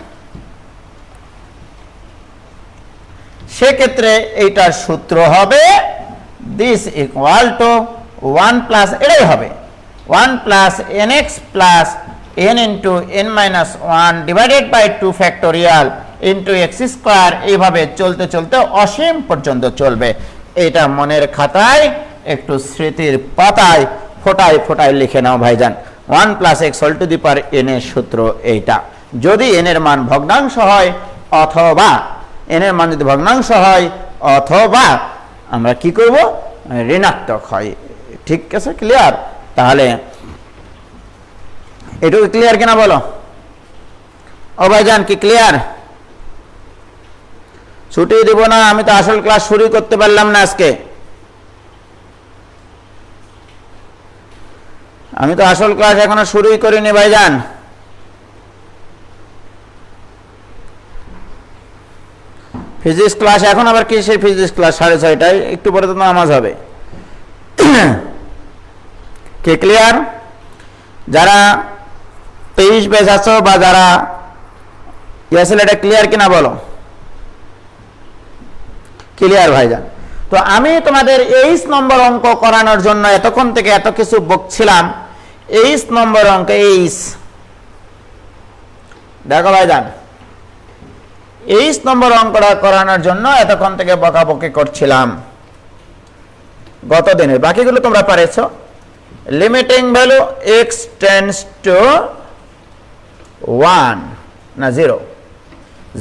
সেক্ষেত্রে এইটার সূত্র হবে দিস ইকুয়াল টু 1 প্লাস, এটাই হবে 1 plus nx plus n into n minus one divided by 2 factorial into x square, এইভাবে চলতে চলতে অসীম পর্যন্ত চলবে। এটা মনের খাতায় একটু স্মৃতির পাতায় ফোটায় ফোটায় লিখে নাও ভাইজান। 1 plus x whole to the power n এর সূত্র এইটা। যদি n এর মান ভগ্নাংশ হয় অথবা n এর মান যদি ভগ্নাংশ হয় অথবা আমরা কি করব, ঋণাত্মক হয়। ঠিক আছে, ক্লিয়ার? তাহলে এটুকু ক্লিয়ার কিনা বলো? ও ভাইজান কি ক্লিয়ার? ছুটি দেব না, আমি তো আসল ক্লাস শুরু করতে পারলাম না আজকে। আমি তো আসল ক্লাস এখনো শুরুই করিনি ভাইজান। ফিজিক্স ক্লাস এখন আবার কিসের ফিজিক্স ক্লাস? 6:30টায়, একটু পরে তো নামাজ হবে। কে ক্লিয়ার? যারা 23 ব্যাচ আছো বা যারা ইয়াসেল, এটা ক্লিয়ার কিনা বলো? ক্লিয়ার ভাইজান। তো আমি তোমাদের 23 নম্বর অঙ্ক করানোর জন্য এতক্ষণ থেকে এত কিছু বকছিলাম। 23 নম্বর অঙ্ক, 23 দেখো ভাইজান, 23 নম্বর অঙ্কটা করানোর জন্য এতক্ষণ থেকে বকাবকি করছিলাম গত দিনের। বাকিগুলো তোমরা পারেছো। Limiting value x tends to 1 না 0,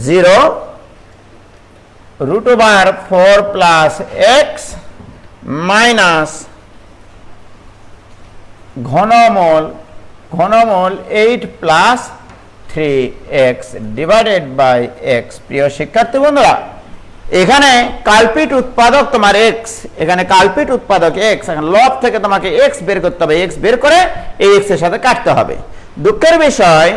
0 √4 প্লাস এক্স মাইনাস ঘনমূল 8 plus 3x divided by x। প্রিয় শিক্ষার্থী বন্ধুরা, এখানে কাল্পিত উৎপাদক তোমার x, এখানে কাল্পিত উৎপাদক x, এখানে লব থেকে তোমাকে x বের করতে হবে। x বের করে এই x এর সাথে কাটতে হবে। দুঃখের বিষয়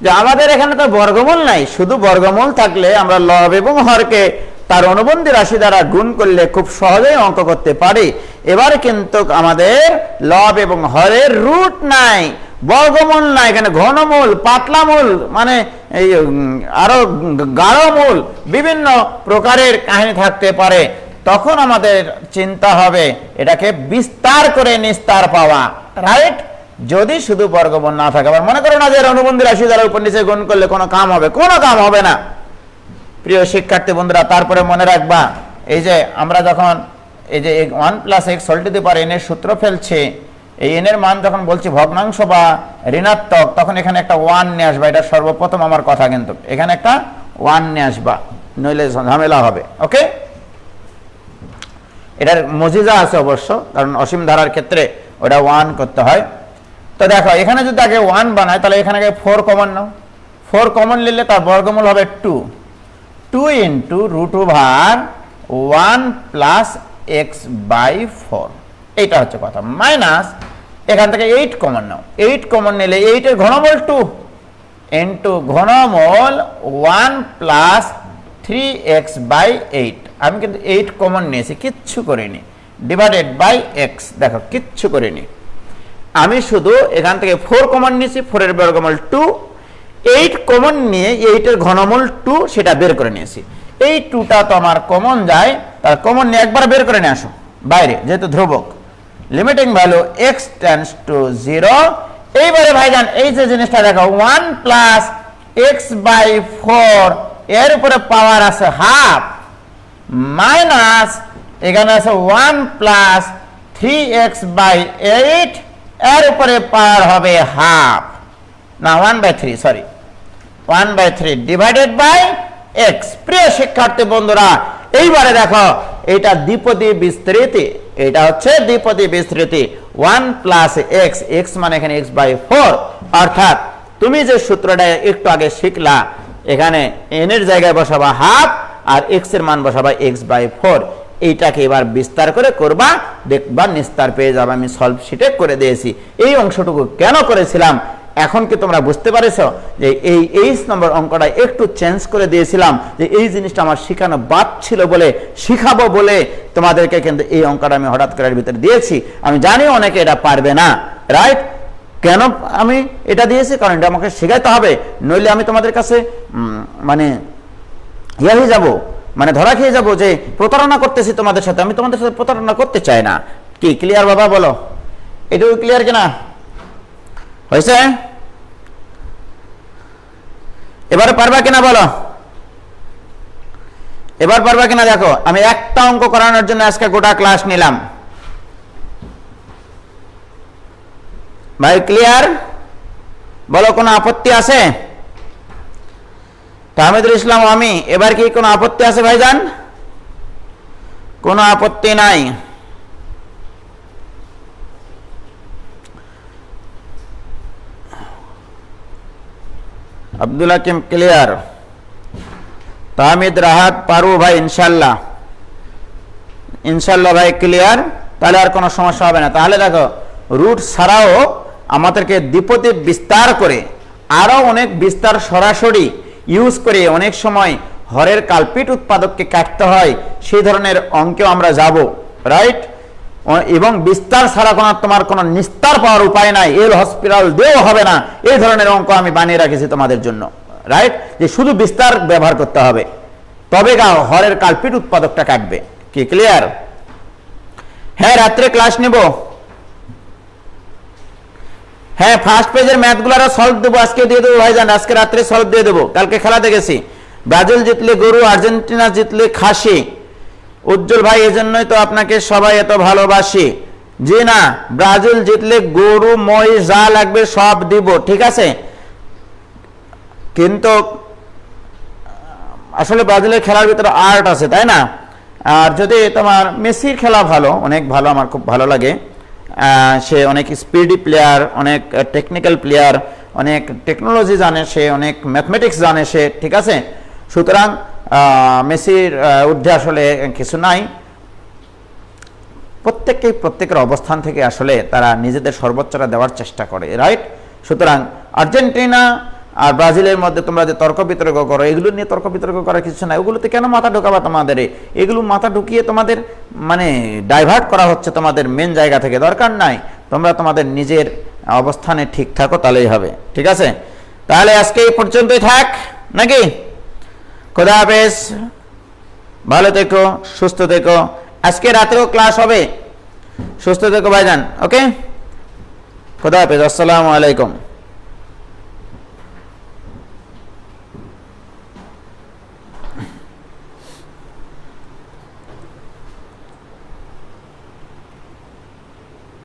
যে আমাদের এখানে তো বর্গমূল নাই। শুধু বর্গমূল থাকলে আমরা লব এবং হরকে তার অনুবন্ধী রাশি দ্বারা গুণ করলে খুব সহজেই অঙ্ক করতে পারি। এবার কিন্তু আমাদের লব এবং হরের রুট নাই, বর্গমূল নাই। এখানে ঘনমূল, পাতলা মূল, মানে এই আরো গাঢ় মূল, বিভিন্ন প্রকারের কাহিনী থাকতে পারে। তখন আমাদের চিন্তা হবে এটাকে বিস্তার করে নিস্তার পাওয়া, রাইট? যদি শুধু বর্গমূল না থাকে, আবার মনে করো না যে অনুবন্ধী রাশি দ্বারা উপর নিচে গুণ করলে কোনো কাম হবে, কোনো কাম হবে না। প্রিয় শিক্ষার্থী বন্ধুরা, তারপরে মনে রাখবা, এই যে আমরা যখন এই যে 1 plus x whole to the power n এর সূত্র ফেলছি, এই n এর মান যখন বলছি ভগ্নাংশ বা ঋণাত্মক, তখন এখানে একটা 1 নিয়ে আসবা। এটা সর্বপ্রথম আমার কথা, কিন্তু এখানে একটা 1 নিয়ে আসবা, নইলে ঝামেলা হবে। ওকে, এটার মজিজা আছে অবশ্য, কারণ অসীম ধারার ক্ষেত্রে ওটা 1 করতে হয়। তো দেখো, এখানে যদি আগে 1 বানায়, তাহলে এখানে আগে 4 কমন নাও। 4 কমন নিলে তার বর্গমূল হবে 2 ইন্টু √1 প্লাস এক্স বাই 4। এইটা হচ্ছে কথা। মাইনাস এখান থেকে 8 কমন নাও। 8 কমন নিলে 8 এর ঘনমূল 2 ইন্টু ঘনমূল 1 প্লাস 3x বাই 8। আমি কিন্তু 8 কমন নিয়েছি, কিচ্ছু করিনি, ডিভাইডেড বাই x। দেখো, কিচ্ছু করিনি, আমি শুধু এখান থেকে 4 কমন নিয়েছি, 4 এর বর্গমূল 2, 8 কমন নিয়ে 8 এর ঘনমূল 2 সেটা বের করে নিয়েছি। এই 2টা তো আমার কমন যায়, তার কমন নিয়ে একবার বের করে নিয়ে আসো বাইরে, যেহেতু ধ্রুবক। Limiting value x tends two 0। এইবারে ভাইজান এই যে জিনিসটা দেখো, 1 প্লাস এক্স বাই 4 এর উপরে পাওয়ার আছে হাফ, মাইনাস এখানে আছে 1 প্লাস 3x বাই 8 এর উপরে পাওয়ার হবে হাফ, না 1/3, সরি 1/3 ডিভাইডেড বাই x। প্রিয় শিক্ষার্থী বন্ধুরা, এইবারে দেখো এটা দ্বিপদী বিস্তৃতি, এটা হচ্ছে দ্বিপদী বিস্তৃতি। 1 প্লাস এক্স, এক্স মানে এখানে x/4, অর্থাৎ তুমি যে সূত্রটা একটু আগে শিখলা, এখানে n এর জায়গায় বসাবা হাফ আর x এর মান বসাবা x/4। এইটাকে এবার বিস্তার করে করবা, দেখবা নিস্তার পেয়ে যাবে। আমি সলভ শিটে করে দিয়েছি। এই অংশটুকু কেন করেছিলাম এখন কি তোমরা বুঝতে পারছো? যে এই 23 নম্বর অঙ্কটা একটু চেঞ্জ করে দিয়েছিলাম, যে এই জিনিসটা আমার শেখানো বাদ ছিল বলে, শিখাবো বলে তোমাদেরকে কিন্তু এই অঙ্কটা আমি হঠাৎ করে ভিতরে দিয়েছি। আমি জানি অনেকে এটা পারবে না, রাইট? কেন আমি এটা দিয়েছি? কারণ এটা আমাকে শেখাতে হবে, নইলে আমি তোমাদের কাছে মানে হয়ে যাব, মানে ধরা খেয়ে যাবো যে প্রতারণা করতেছি তোমাদের সাথে। আমি তোমাদের সাথে প্রতারণা করতে চাই না। কি ক্লিয়ার বাবা? বলো, এটুকু ক্লিয়ার কিনা? হয়েছে? এবারে পারবা কিনা বলো, এবার পারবা কিনা দেখো। আমি একটা অঙ্ক করানোর জন্য আজকে গোটা ক্লাস নিলাম। ভাই ক্লিয়ার? বলো কোনো আপত্তি আছে? তাহমিদুল ইসলাম আমি, এবার কি কোনো আপত্তি আছে ভাইজান? কোনো আপত্তি নাই। আব্দুল হাকিম ক্লিয়ার, তাহমিদ রাহাত পারু ভাই ইনশাল্লাহ, ইনশাল্লাহ ভাই ক্লিয়ার। তাহলে আর কোনো সমস্যা হবে না। তাহলে দেখো রুট ছাড়াও আমাদেরকে দ্বিপদী বিস্তার করে আরও অনেক বিস্তার সরাসরি ইউজ করে অনেক সময় হরের কাল্পিত উৎপাদককে কাটতে হয়, সেই ধরনের অঙ্কেও আমরা যাব, রাইট? এবং বিস্তার ছাড়া তোমার কোনো নিস্তার পাওয়ার উপায় নাই, এল হসপিটাল দিয়েও হবে না, এই ধরনের অঙ্ক আমি বানিয়ে রেখেছি তোমাদের জন্য, রাইট? যে শুধু বিস্তার ব্যবহার করতে হবে, তবে হরের কাল্পিত উৎপাদকটা কাটবে। কি ক্লিয়ার? হ্যাঁ, রাত্রে ক্লাস নেব। হ্যাঁ, ফার্স্ট পেজের ম্যাথগুলো সলভ দেবো, আজকে দিয়ে দেবো ভাইজান, আজকে রাত্রে সলভ দিয়ে দেবো। কালকে খেলা দেখেছি, ব্রাজিল জিতলে গরু, আর্জেন্টিনা জিতলে খাসি। উজ্জ্বল ভাই, এজন্যই তো আপনাকে সবাই এত ভালোবাসি। জি না, ব্রাজিল জিতলে গরু মহিষ যা লাগবে সব দিব, ঠিক আছে? কিন্তু আসলে ব্রাজিলের খেলার ভিতরে আর্ট আছে, তাই না? আর যদি তোমার মেসির খেলা ভালো, অনেক ভালো, আমার খুব ভালো লাগে। সে অনেক স্পিডি প্লেয়ার, অনেক টেকনিক্যাল প্লেয়ার, অনেক টেকনোলজি জানে সে, অনেক ম্যাথমেটিক্স জানে সে, ঠিক আছে? সুতরাং মেসির ঊর্ধ্বে আসলে কিছু নাই। প্রত্যেককেই প্রত্যেকের অবস্থান থেকে আসলে তারা নিজেদের সর্বোচ্চটা দেওয়ার চেষ্টা করে, রাইট? সুতরাং আর্জেন্টিনা আর ব্রাজিলের মধ্যে তোমরা যে তর্ক বিতর্ক করো, এগুলো নিয়ে তর্ক বিতর্ক করার কিছু নাই। ওগুলোতে কেন মাথা ঢোকাবা তোমাদের? এগুলো মাথা ঢুকিয়ে তোমাদের মানে ডাইভার্ট করা হচ্ছে তোমাদের মেন জায়গা থেকে, দরকার নাই। তোমরা তোমাদের নিজের অবস্থানে ঠিক থাকো, তাহলেই হবে, ঠিক আছে? তাহলে আজকে এই পর্যন্তই থাক নাকি? খোদা হাফেজ, ভালো থেকো, সুস্থ থেকো। আজকে রাতেও ক্লাস হবে, সুস্থ থেকো ভাইজান, ওকে? খোদা হাফেজ, আসসালামু আলাইকুম।